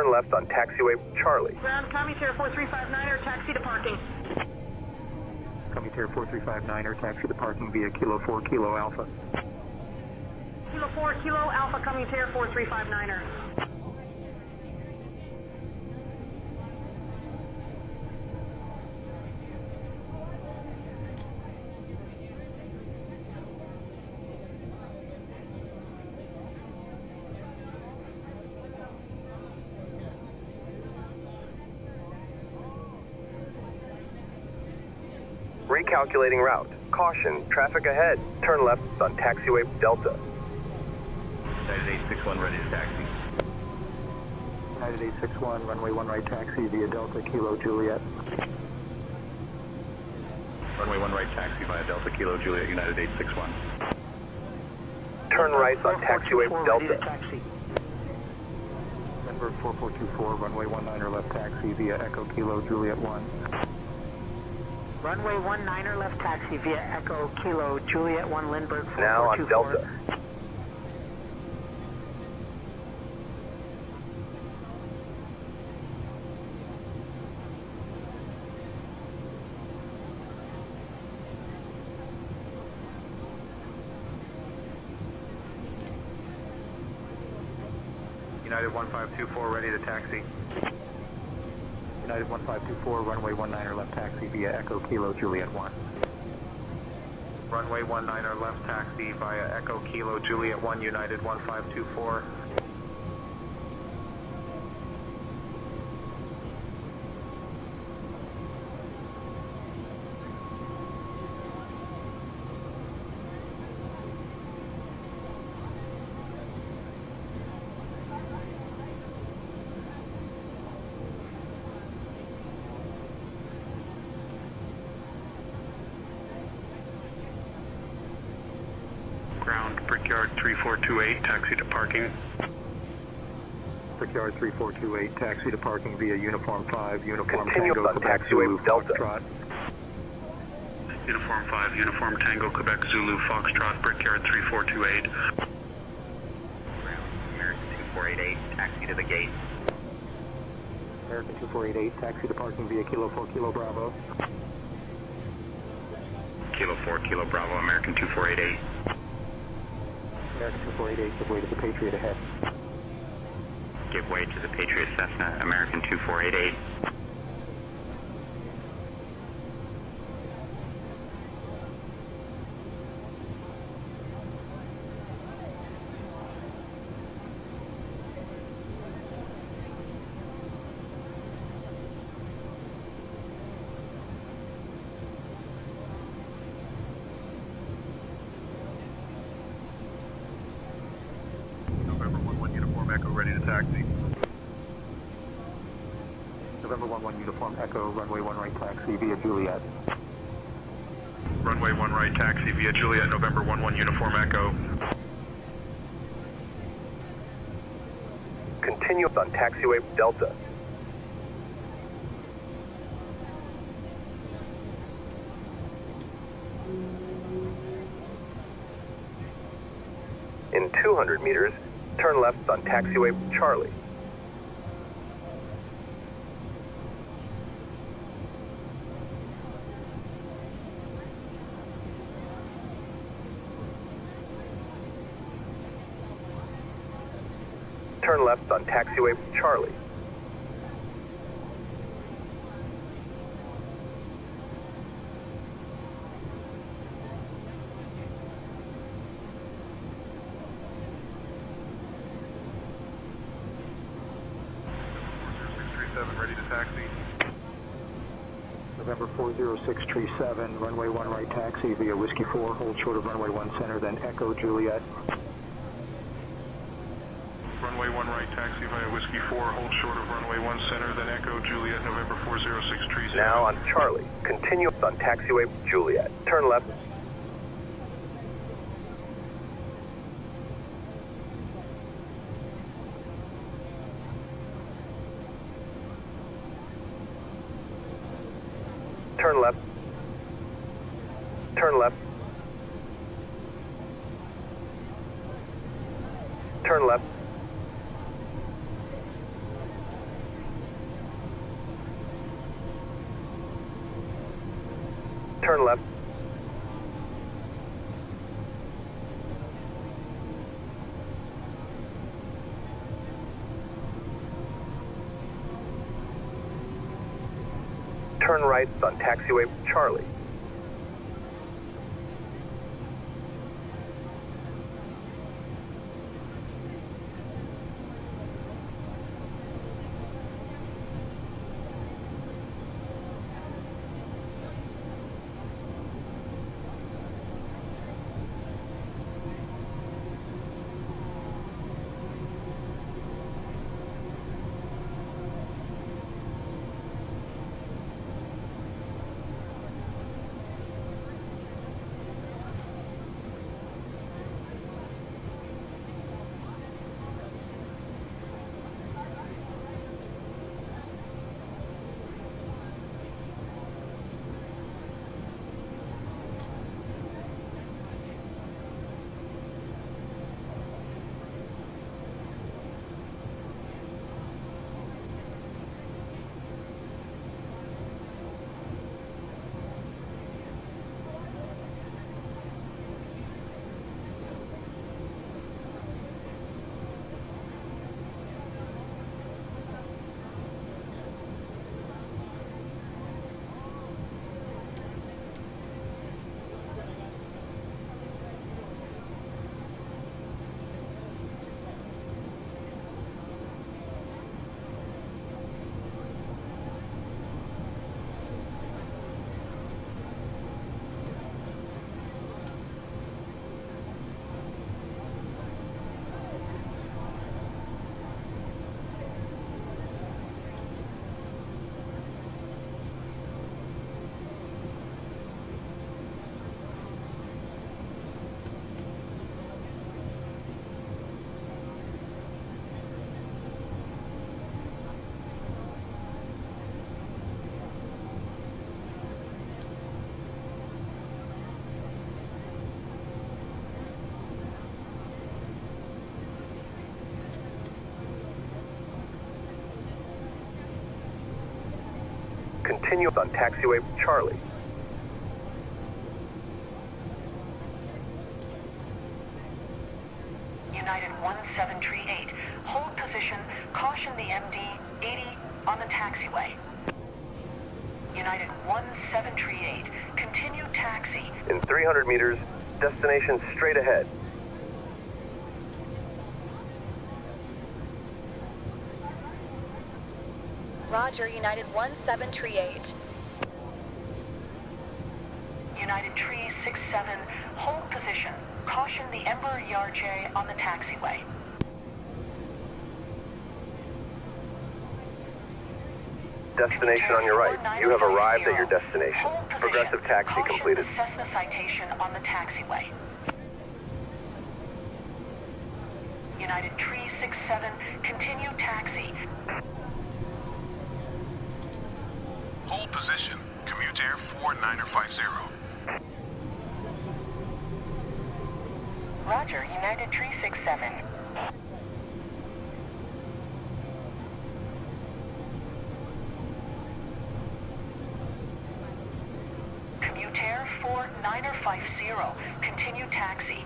Turn left on taxiway Charlie. Ground Commutator 4359er, taxi to parking. Commutator 4359er, taxi to parking via Kilo 4 Kilo Alpha. Kilo 4 Kilo Alpha, Commutator 4359er. Recalculating route. Caution, traffic ahead. Turn left on taxiway Delta. United 861 ready to taxi. United 861, runway 1 right taxi via Delta Kilo Juliet. Runway 1 right taxi via Delta Kilo Juliet, United 861. Turn right on taxiway Delta. Denver 4424, runway 19er left taxi via Echo Kilo Juliet 1. Runway 19er left taxi via Echo Kilo Juliet 1 Lindbergh 4424. Now on Delta. United 1524 ready to taxi. United 1524, runway 19er left taxi via Echo Kilo Juliet 1. Runway 19er left taxi via Echo Kilo Juliet 1, United 1524. Ground, Brickyard 3428, taxi to parking. Brickyard 3428, taxi to parking via Uniform 5, Uniform Continue Tango, on Quebec taxiway Zulu, Delta. Foxtrot. Uniform 5, Uniform Tango, Quebec Zulu, Foxtrot, Brickyard 3428. American 2488, taxi to the gate. American 2488, taxi to parking via Kilo 4 Kilo Bravo. Kilo 4 Kilo Bravo, American 2488. American 2488, give way to the Patriot ahead. Give way to the Patriot Cessna, American 2488. November 11 Uniform Echo ready to taxi. November 11 Uniform Echo, runway 1 right taxi via Juliet. Runway 1 right taxi via Juliet, November 11 Uniform Echo. Continue on taxiway Delta. In 200 meters, turn left on taxiway Charlie. Turn left on taxiway Charlie. Ready to taxi. November 40637, runway 1 right taxi via Whiskey 4, hold short of runway 1 center, then Echo Juliet. Runway 1 right taxi via Whiskey 4, hold short of runway 1 center, then Echo Juliet, November 40637. Now on Charlie. Continue on taxiway Juliet. Turn left. Turn left. Turn left. Turn left. turn left. Turn right on taxiway Charlie. Continue on taxiway Charlie. United 1738, hold position, caution the MD 80 on the taxiway. United 1738, continue taxi. In 300 meters, destination straight ahead. Roger, United 1738. United Tree 67, hold position. Caution the Emperor Yarjay on the taxiway. Destination on your right. You have arrived at your destination. Progressive taxi Caution completed. the Cessna citation on the taxiway. United Tree 67, continue taxi. Hold position. Commute Air 4950. Roger, United Tree 67. Commute Air 4950, continue taxi.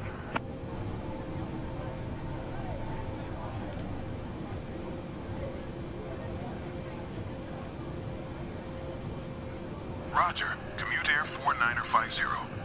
Roger. Commute Air 4950.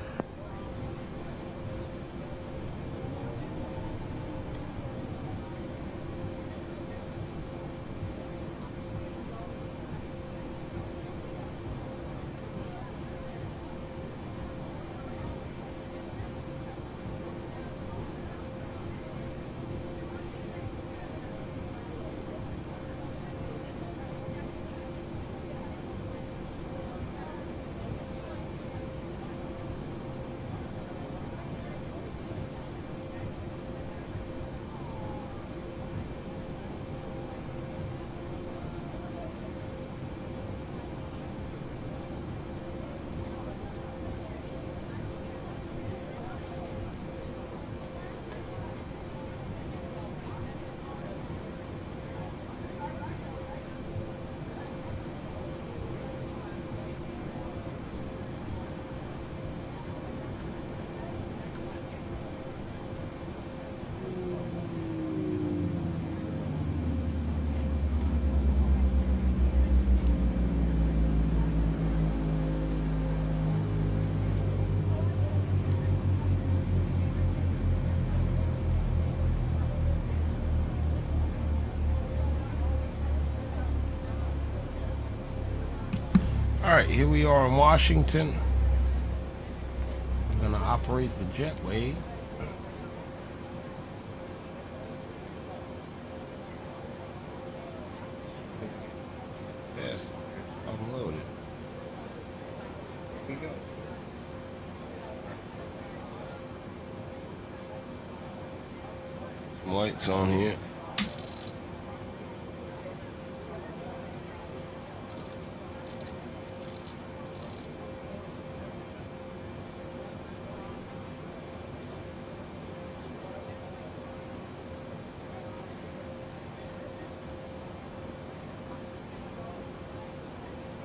Alright, here we are in Washington. We're gonna operate the jetway. Yes, unloaded. Here we go. Some lights on here.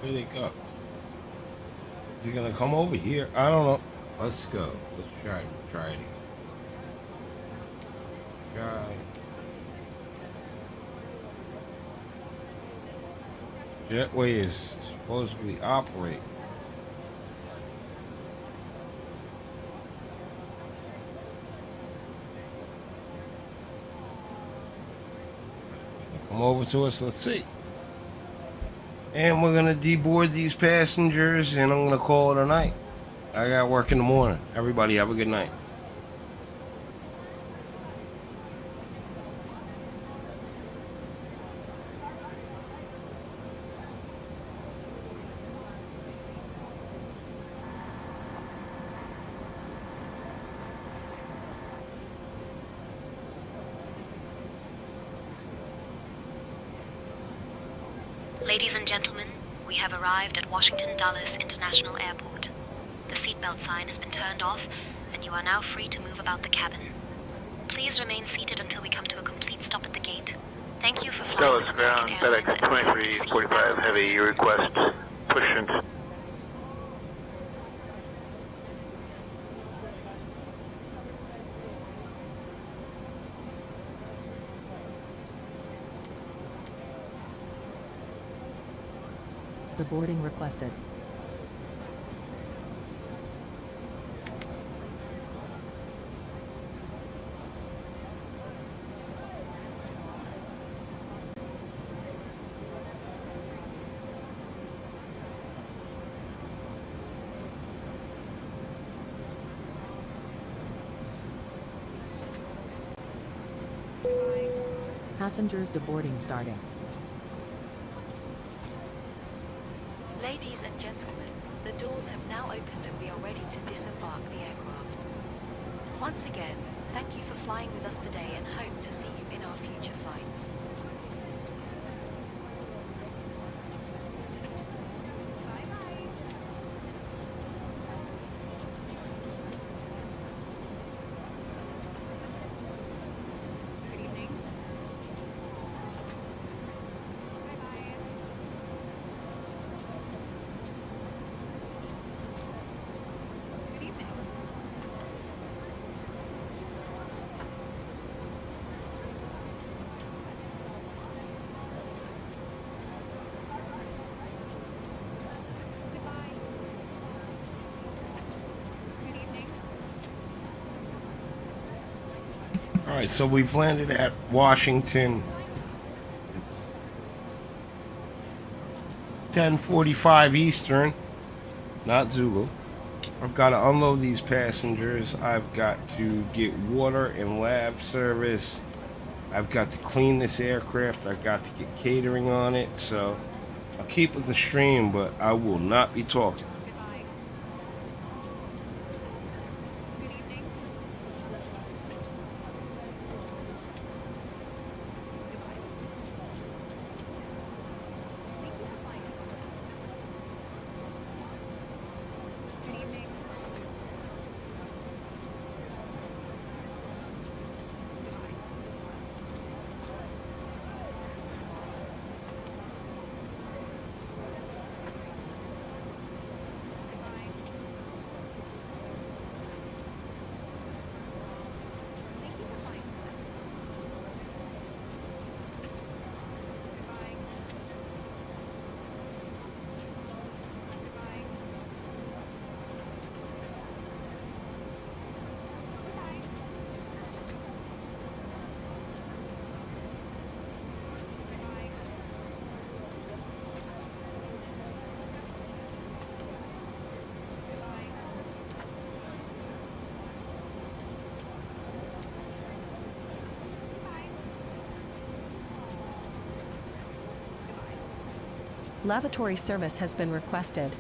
Where'd they go? Is he gonna come over here? I don't know. Let's go. Let's try it. Try it. Try. Jetway is supposedly operate. Come over to us. Let's see. And we're gonna deboard these passengers, and I'm gonna call it a night. I got work in the morning. Everybody have a good night. Ladies and gentlemen, we have arrived at Washington Dulles International Airport. The seatbelt sign has been turned off, and you are now free to move about the cabin. Please remain seated until we come to a complete stop at the gate. Thank you for flying with American Airlines, and we hope to see you back on board Heavy, you request push and... Deboarding requested. Passengers deboarding starting. Ladies and gentlemen, the doors have now opened and we are ready to disembark the aircraft. Once again, thank you for flying with us today and hope to see you in our future flights. Alright, so we've landed at Washington. It's 10:45 Eastern, not Zulu. I've got to unload these passengers. I've got to get water and lab service. I've got to clean this aircraft. I've got to get catering on it. So I'll keep with the stream, but I will not be talking. Lavatory service has been requested.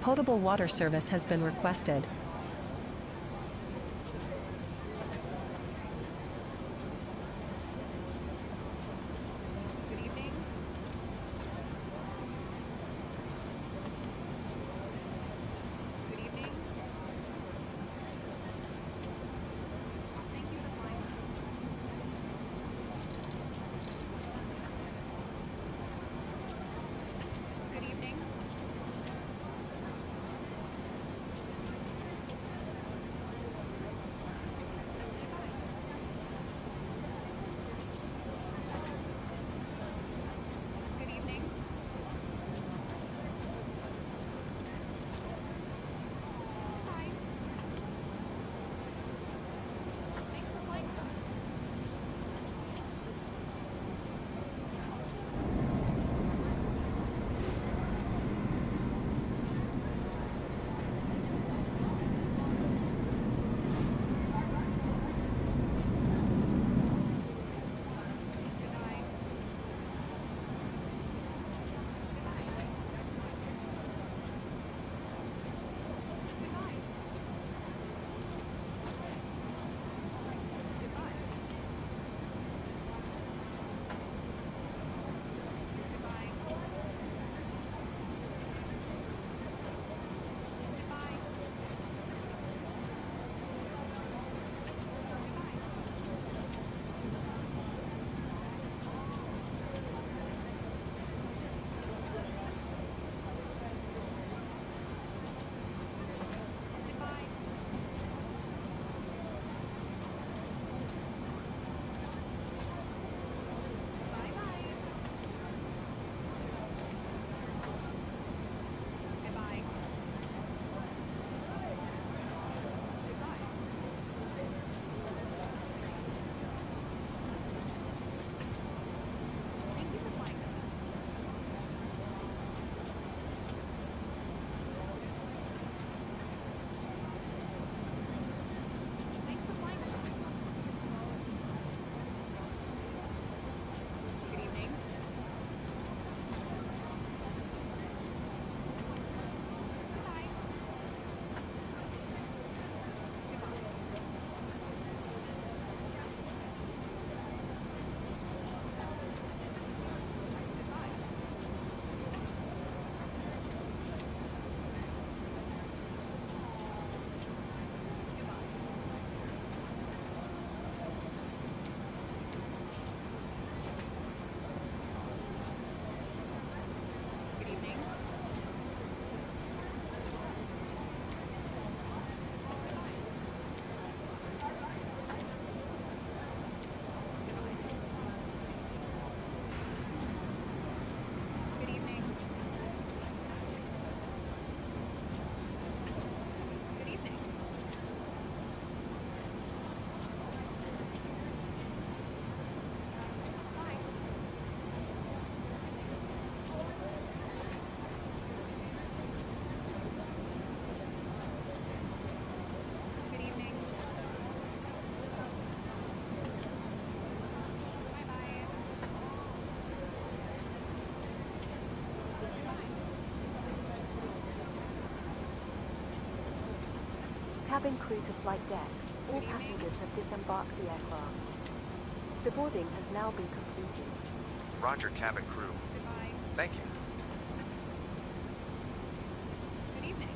Potable water service has been requested. Cabin crew to flight deck. All passengers have disembarked the aircraft. The boarding has now been completed. Roger, cabin crew. Thank you. Good evening.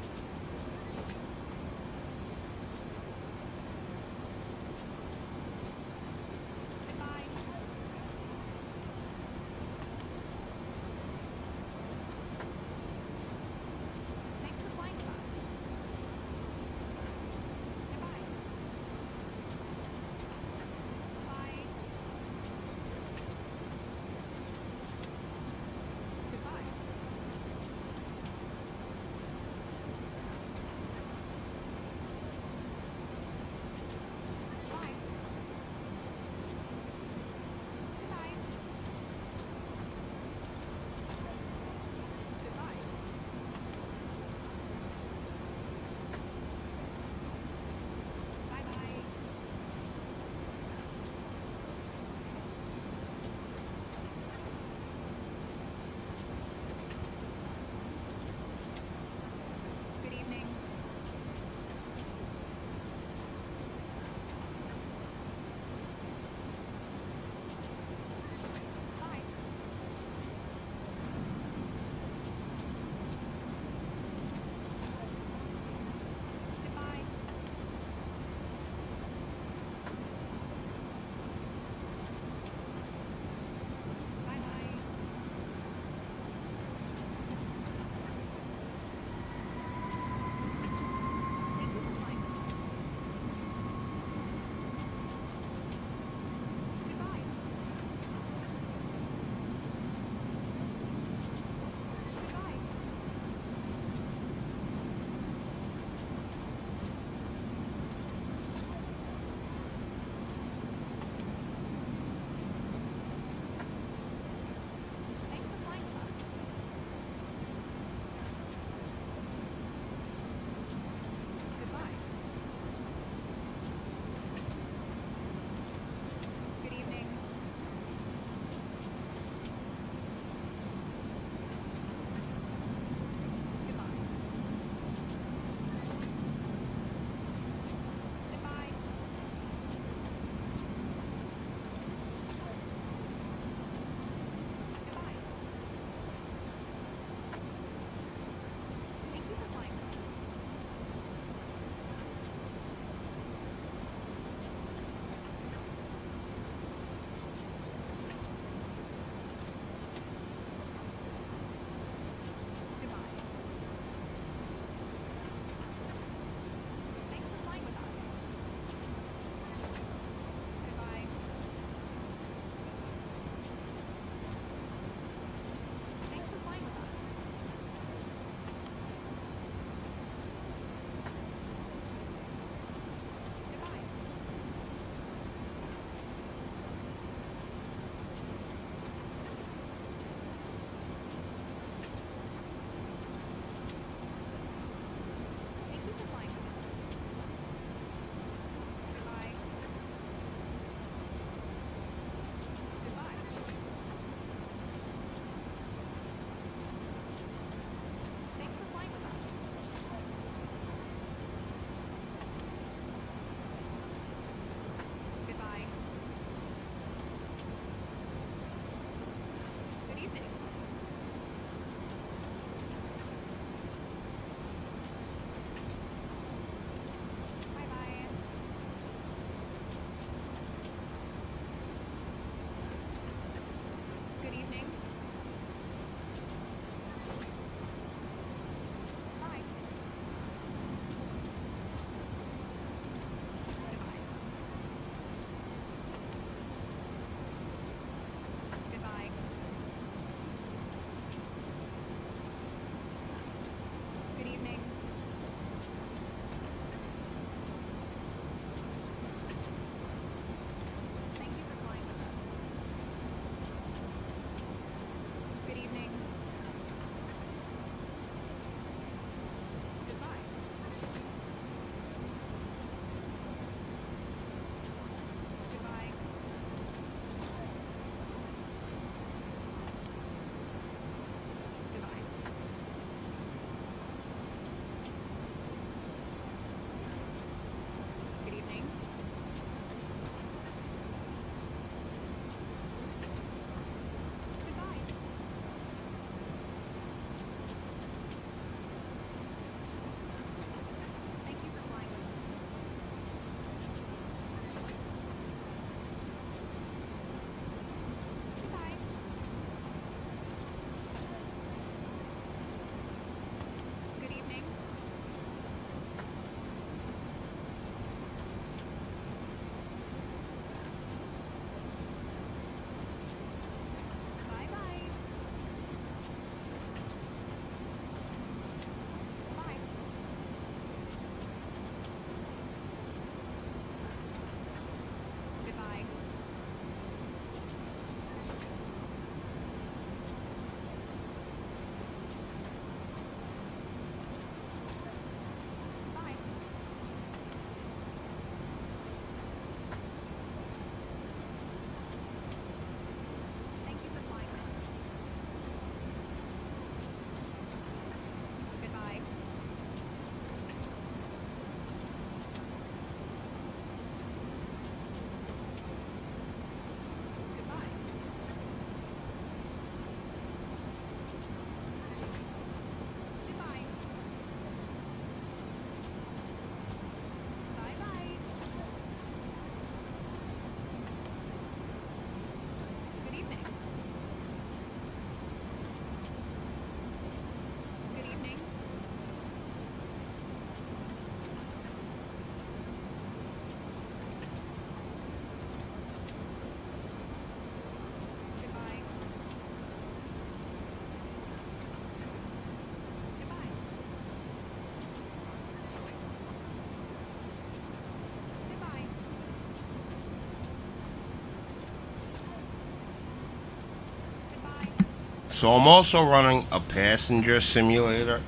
So I'm also running a passenger simulator,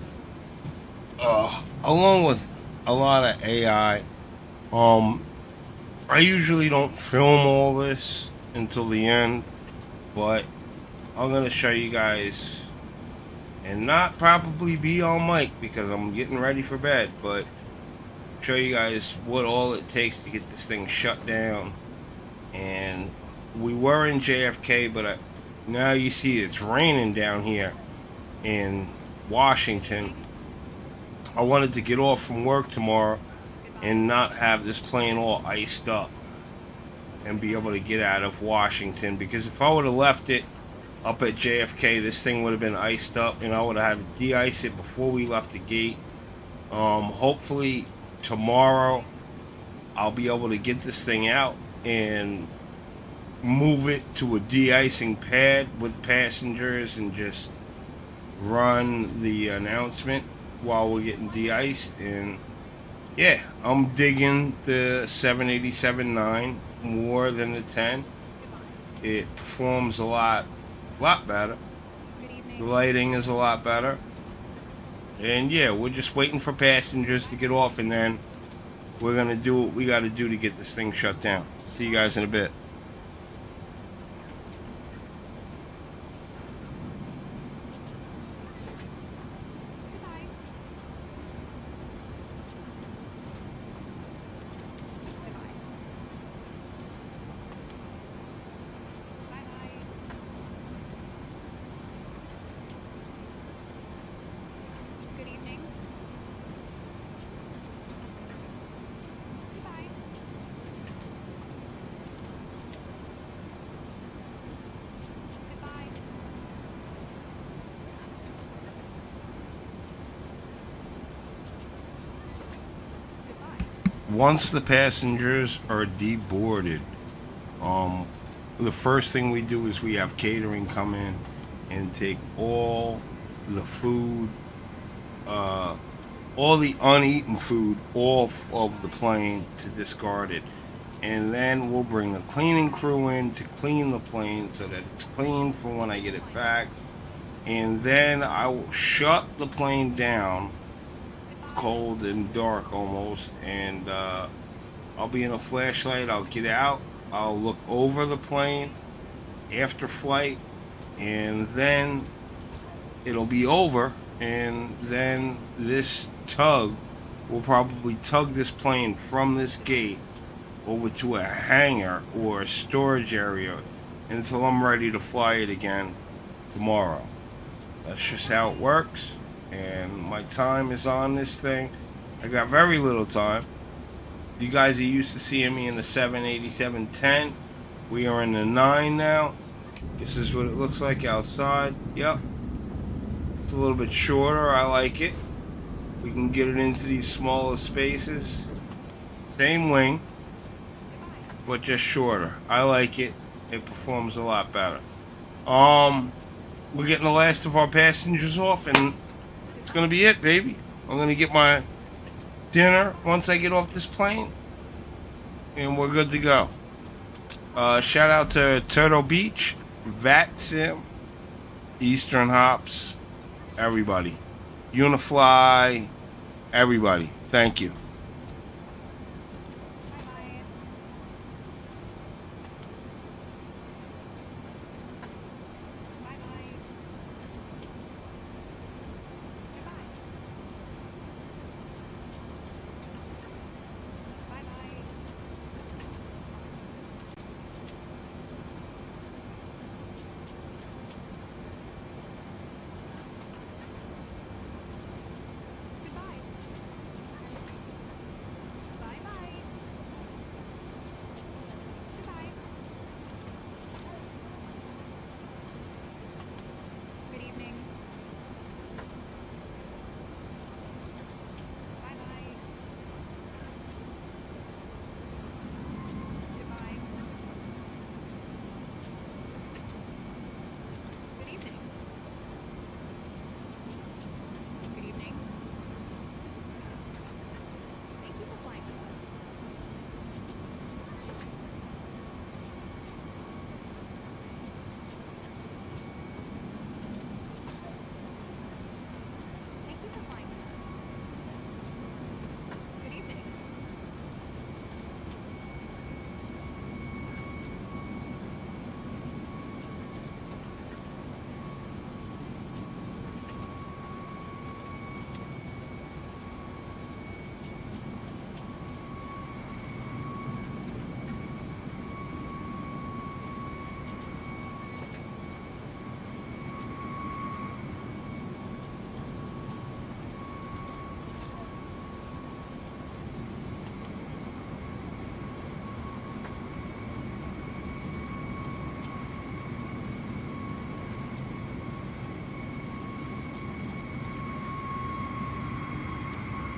along with a lot of AI. I usually don't film all this until the end, but I'm gonna show you guys, and not probably be on mic because I'm getting ready for bed, but show you guys what all it takes to get this thing shut down. And we were in JFK, but now you see it's raining down here in Washington. I wanted to get off from work tomorrow and not have this plane all iced up and be able to get out of Washington, because if I would have left it up at JFK, this thing would have been iced up and I would have had to de-ice it before we left the gate. Hopefully tomorrow I'll be able to get this thing out and move it to a de-icing pad with passengers and just run the announcement while we're getting de-iced. And yeah, I'm digging the 787-9 more than the 10. It performs a lot better. The lighting is a lot better. And yeah, we're just waiting for passengers to get off, and then we're gonna do what we gotta do to get this thing shut down. See you guys in a bit. Once the passengers are deboarded, the first thing we do is we have catering come in and take all the food, all the uneaten food off of the plane to discard it. And then we'll bring the cleaning crew in to clean the plane so that it's clean for when I get it back. And then I will shut the plane down, cold and dark almost, and I'll be in a flashlight. I'll get out, I'll look over the plane after flight, and then it'll be over, and then this tug will probably tug this plane from this gate over to a hangar or a storage area until I'm ready to fly it again tomorrow. That's just how it works. And my time is on this thing. I got very little time. You guys are used to seeing me in the 787-10. We are in the 9 now. This is what it looks like outside. Yep. It's a little bit shorter. I like it. We can get it into these smaller spaces. Same wing, but just shorter. I like it. It performs a lot better. We're getting the last of our passengers off, and it's gonna be it, baby. I'm gonna get my dinner once I get off this plane, and we're good to go. Shout out to Turtle Beach, VatSim, Eastern Hops, everybody. Unifly, everybody. Thank you.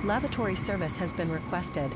Lavatory service has been requested.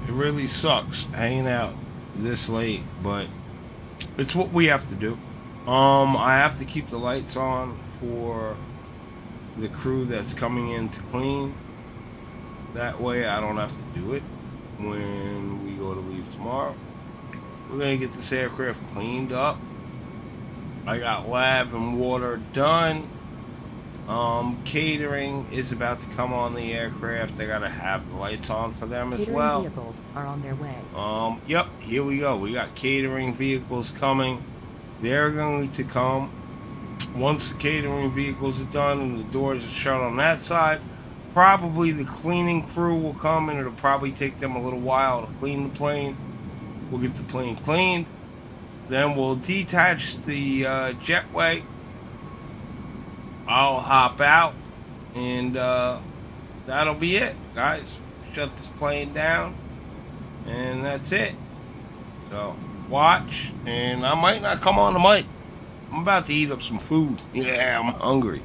It really sucks hanging out this late, but it's what we have to do. I have to keep the lights on for the crew that's coming in to clean. That way I don't have to do it when we go to leave tomorrow. We're going to get this aircraft cleaned up. I got lab and water done. Catering is about to come on the aircraft. I gotta have the lights on for them as well. Catering vehicles are on their way. Yep, here we go. We got catering vehicles coming. They're going to come. Once the catering vehicles are done and the doors are shut on that side, probably the cleaning crew will come, and it'll probably take them a little while to clean the plane. We'll get the plane cleaned. Then we'll detach the jetway. I'll hop out, and that'll be it, guys. Shut this plane down, and that's it. So watch, and I might not come on the mic. I'm about to eat up some food. Yeah, I'm hungry.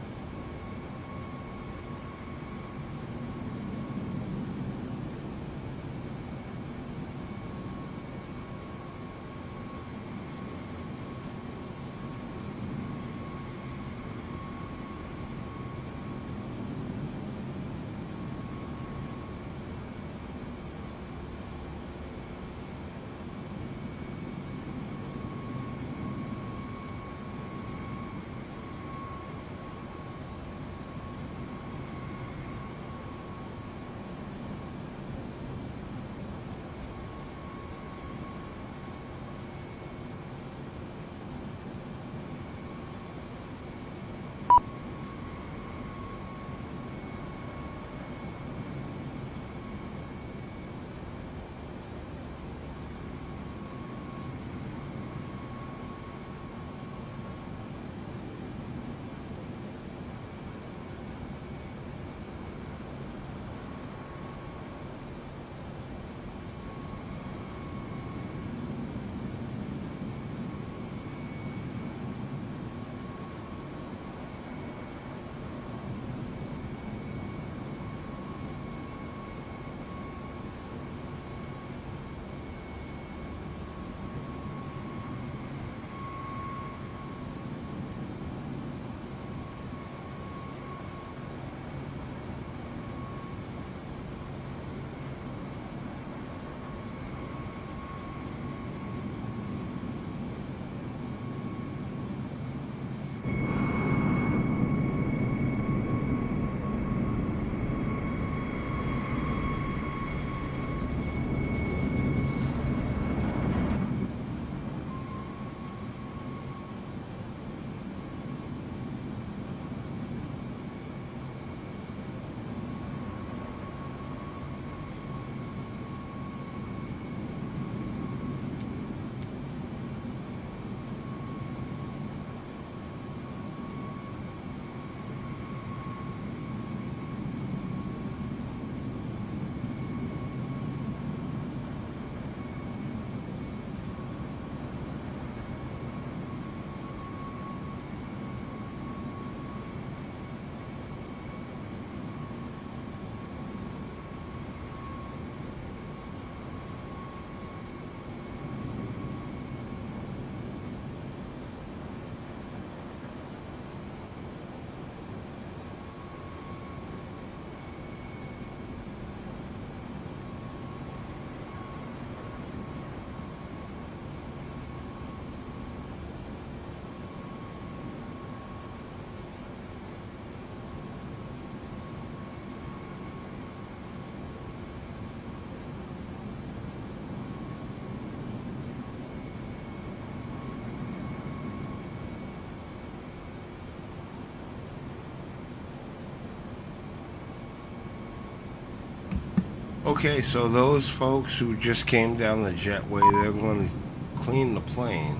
Okay, so those folks who just came down the jetway, they're going to clean the plane.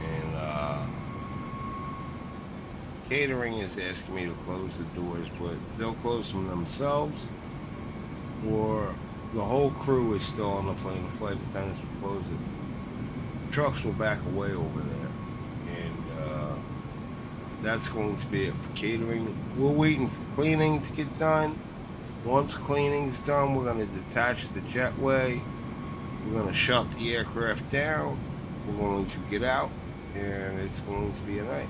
And catering is asking me to close the doors, but they'll close them themselves, or the whole crew is still on the plane. The flight attendants will close it. Trucks will back away over there, and that's going to be it for catering. We're waiting for cleaning to get done. Once cleaning's done, we're going to detach the jetway. We're going to shut the aircraft down. We're going to get out, and it's going to be a night.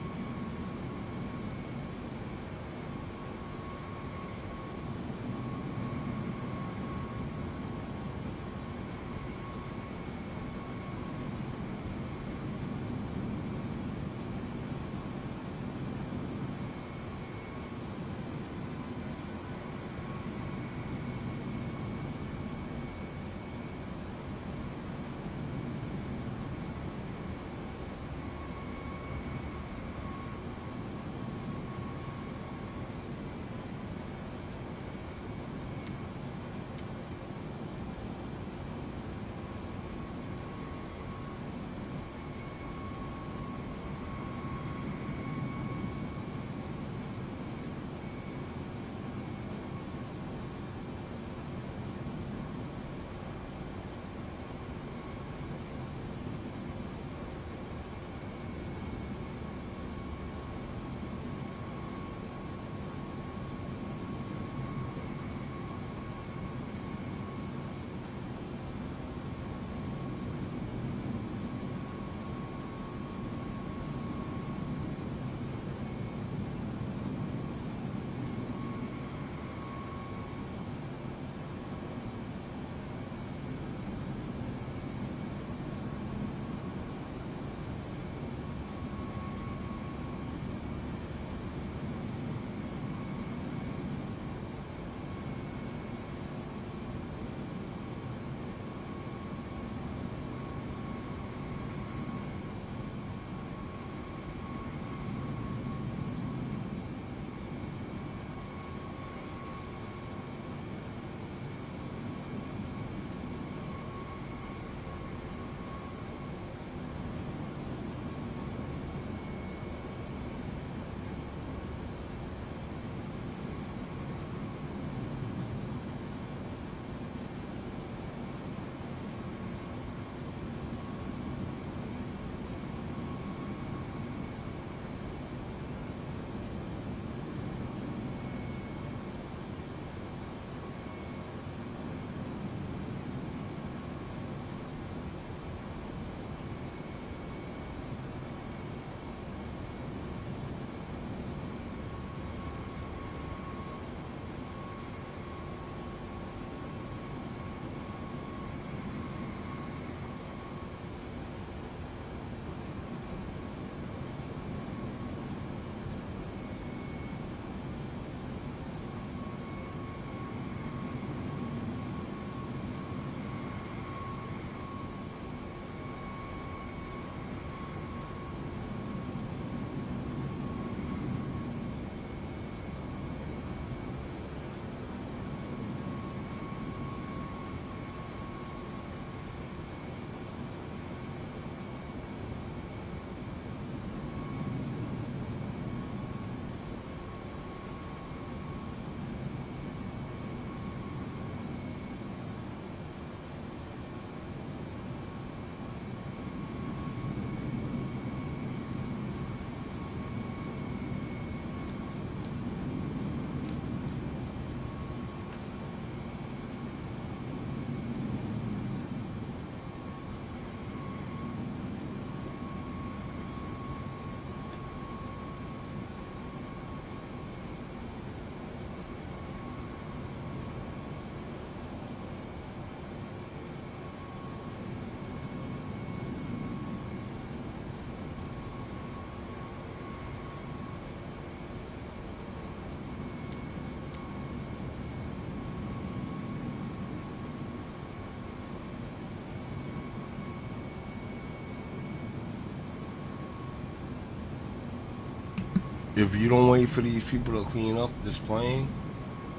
If you don't wait for these people to clean up this plane,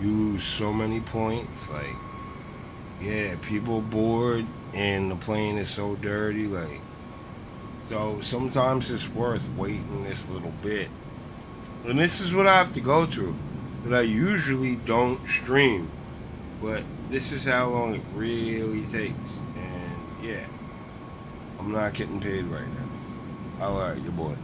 you lose so many points. Like, yeah, people bored and the plane is so dirty. Like, so sometimes it's worth waiting this little bit. And this is what I have to go through, that I usually don't stream. But this is how long it really takes. And yeah, I'm not getting paid right now. All right, your boy.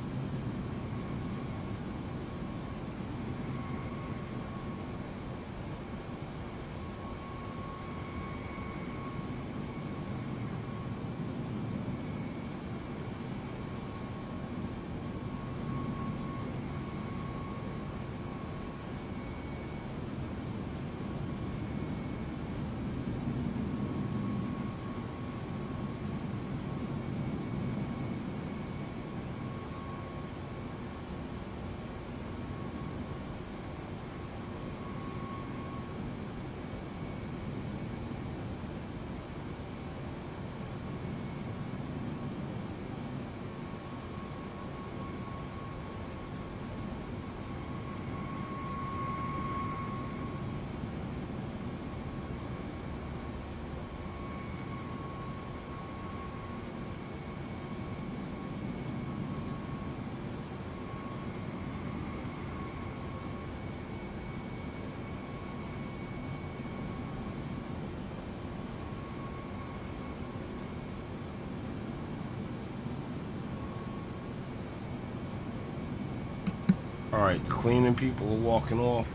Alright, the cleaning people are walking off.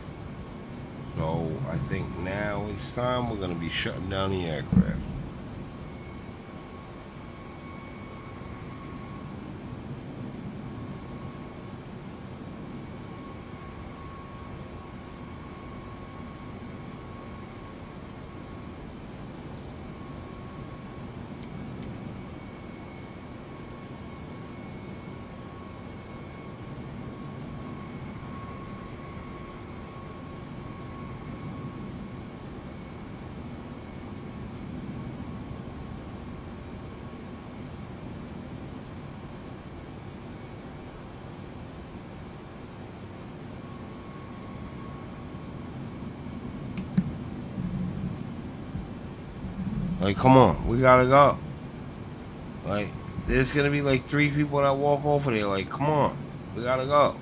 So I think now it's time we're going to be shutting down the aircraft. Like, come on, we gotta go. Like, there's gonna be like 3 people that walk over there. Like, come on, we gotta go.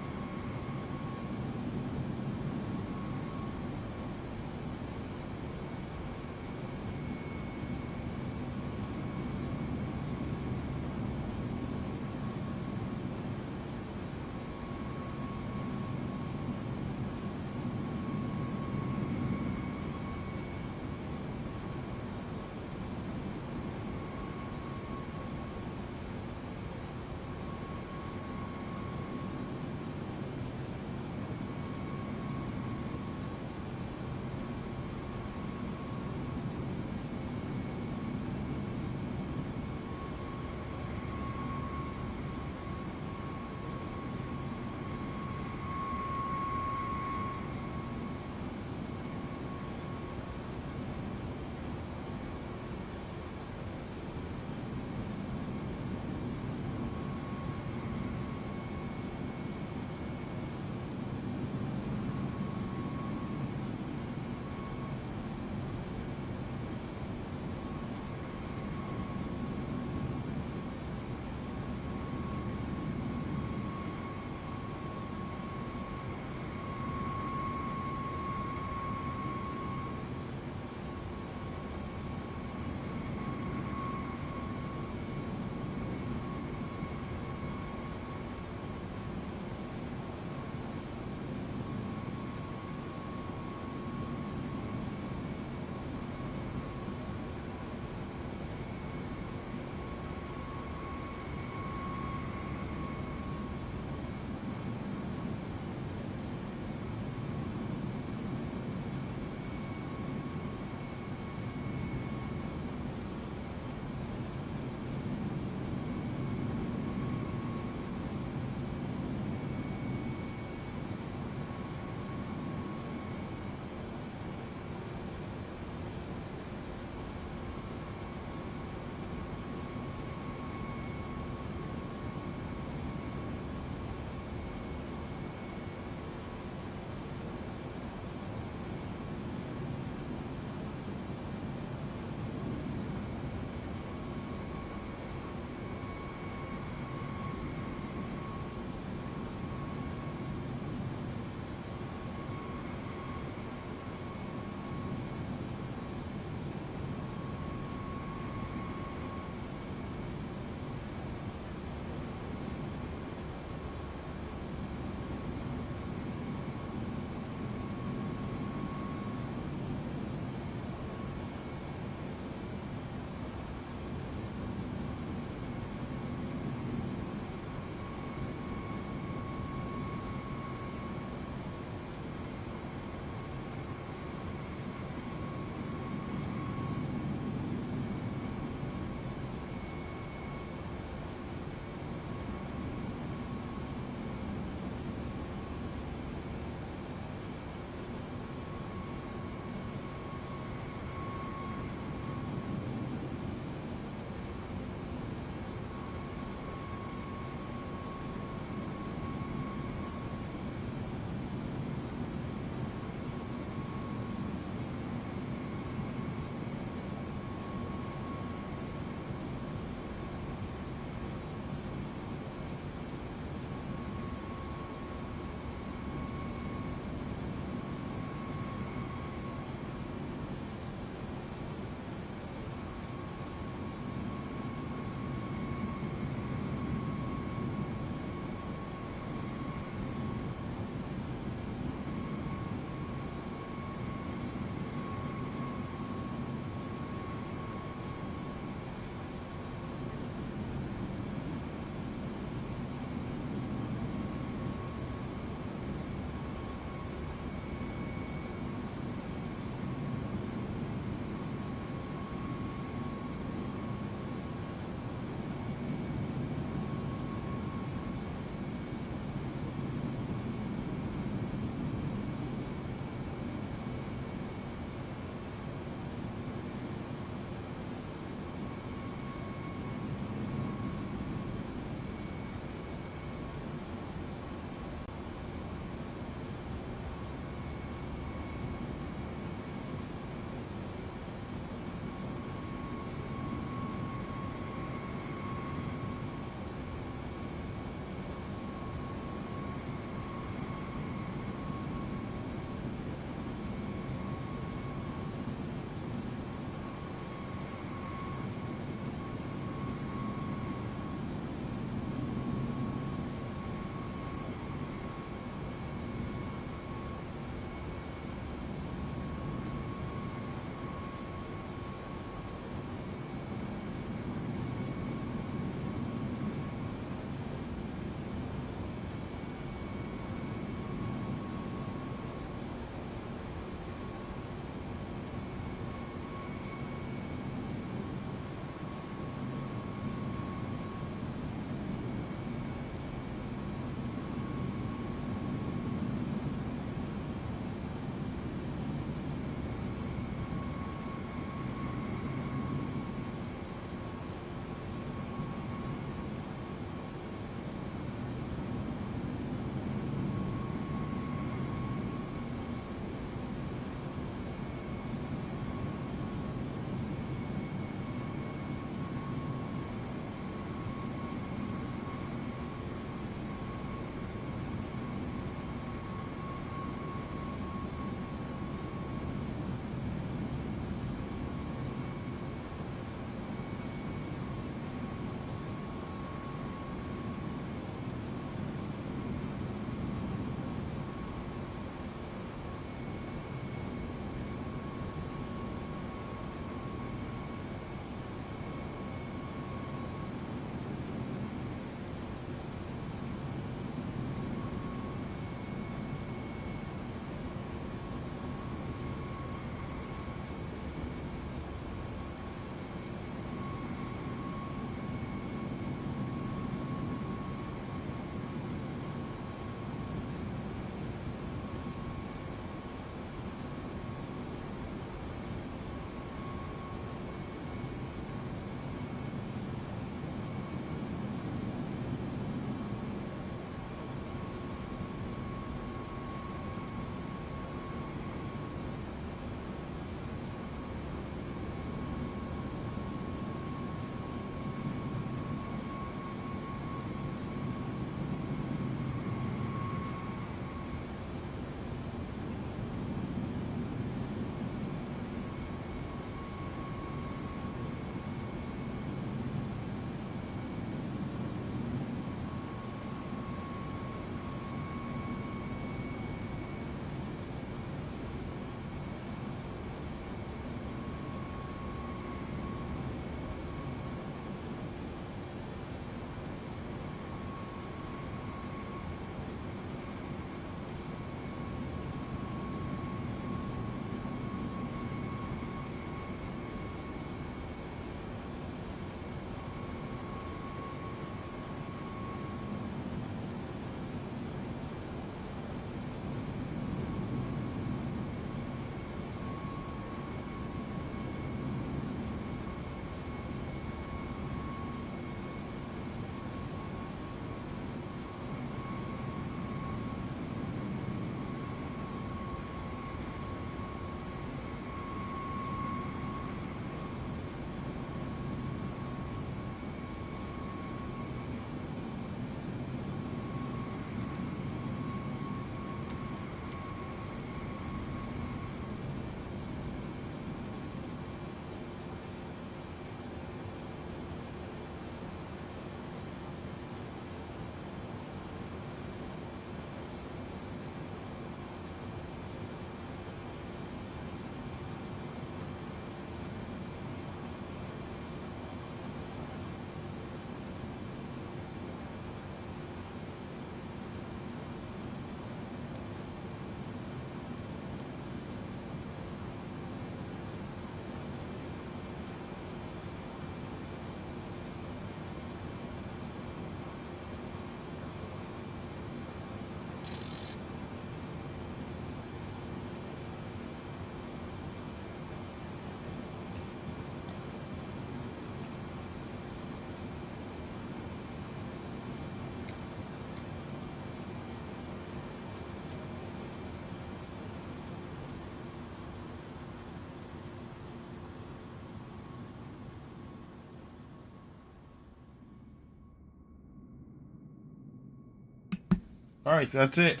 Alright, that's it.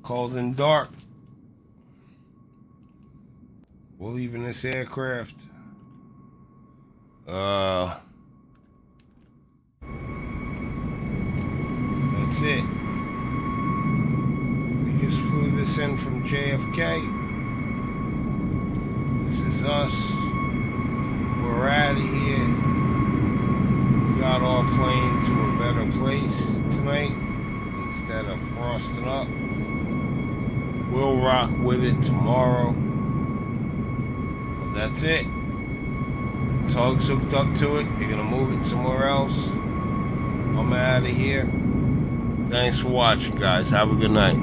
Cold and dark. We're leaving this aircraft. That's it. We just flew this in from JFK. This is us. We're out of here. We got our plane to a better place tonight instead of frosting up. We'll rock with it tomorrow. But that's it. The tug's hooked up to it. They're gonna move it somewhere else. I'm out of here. Thanks for watching, guys. Have a good night.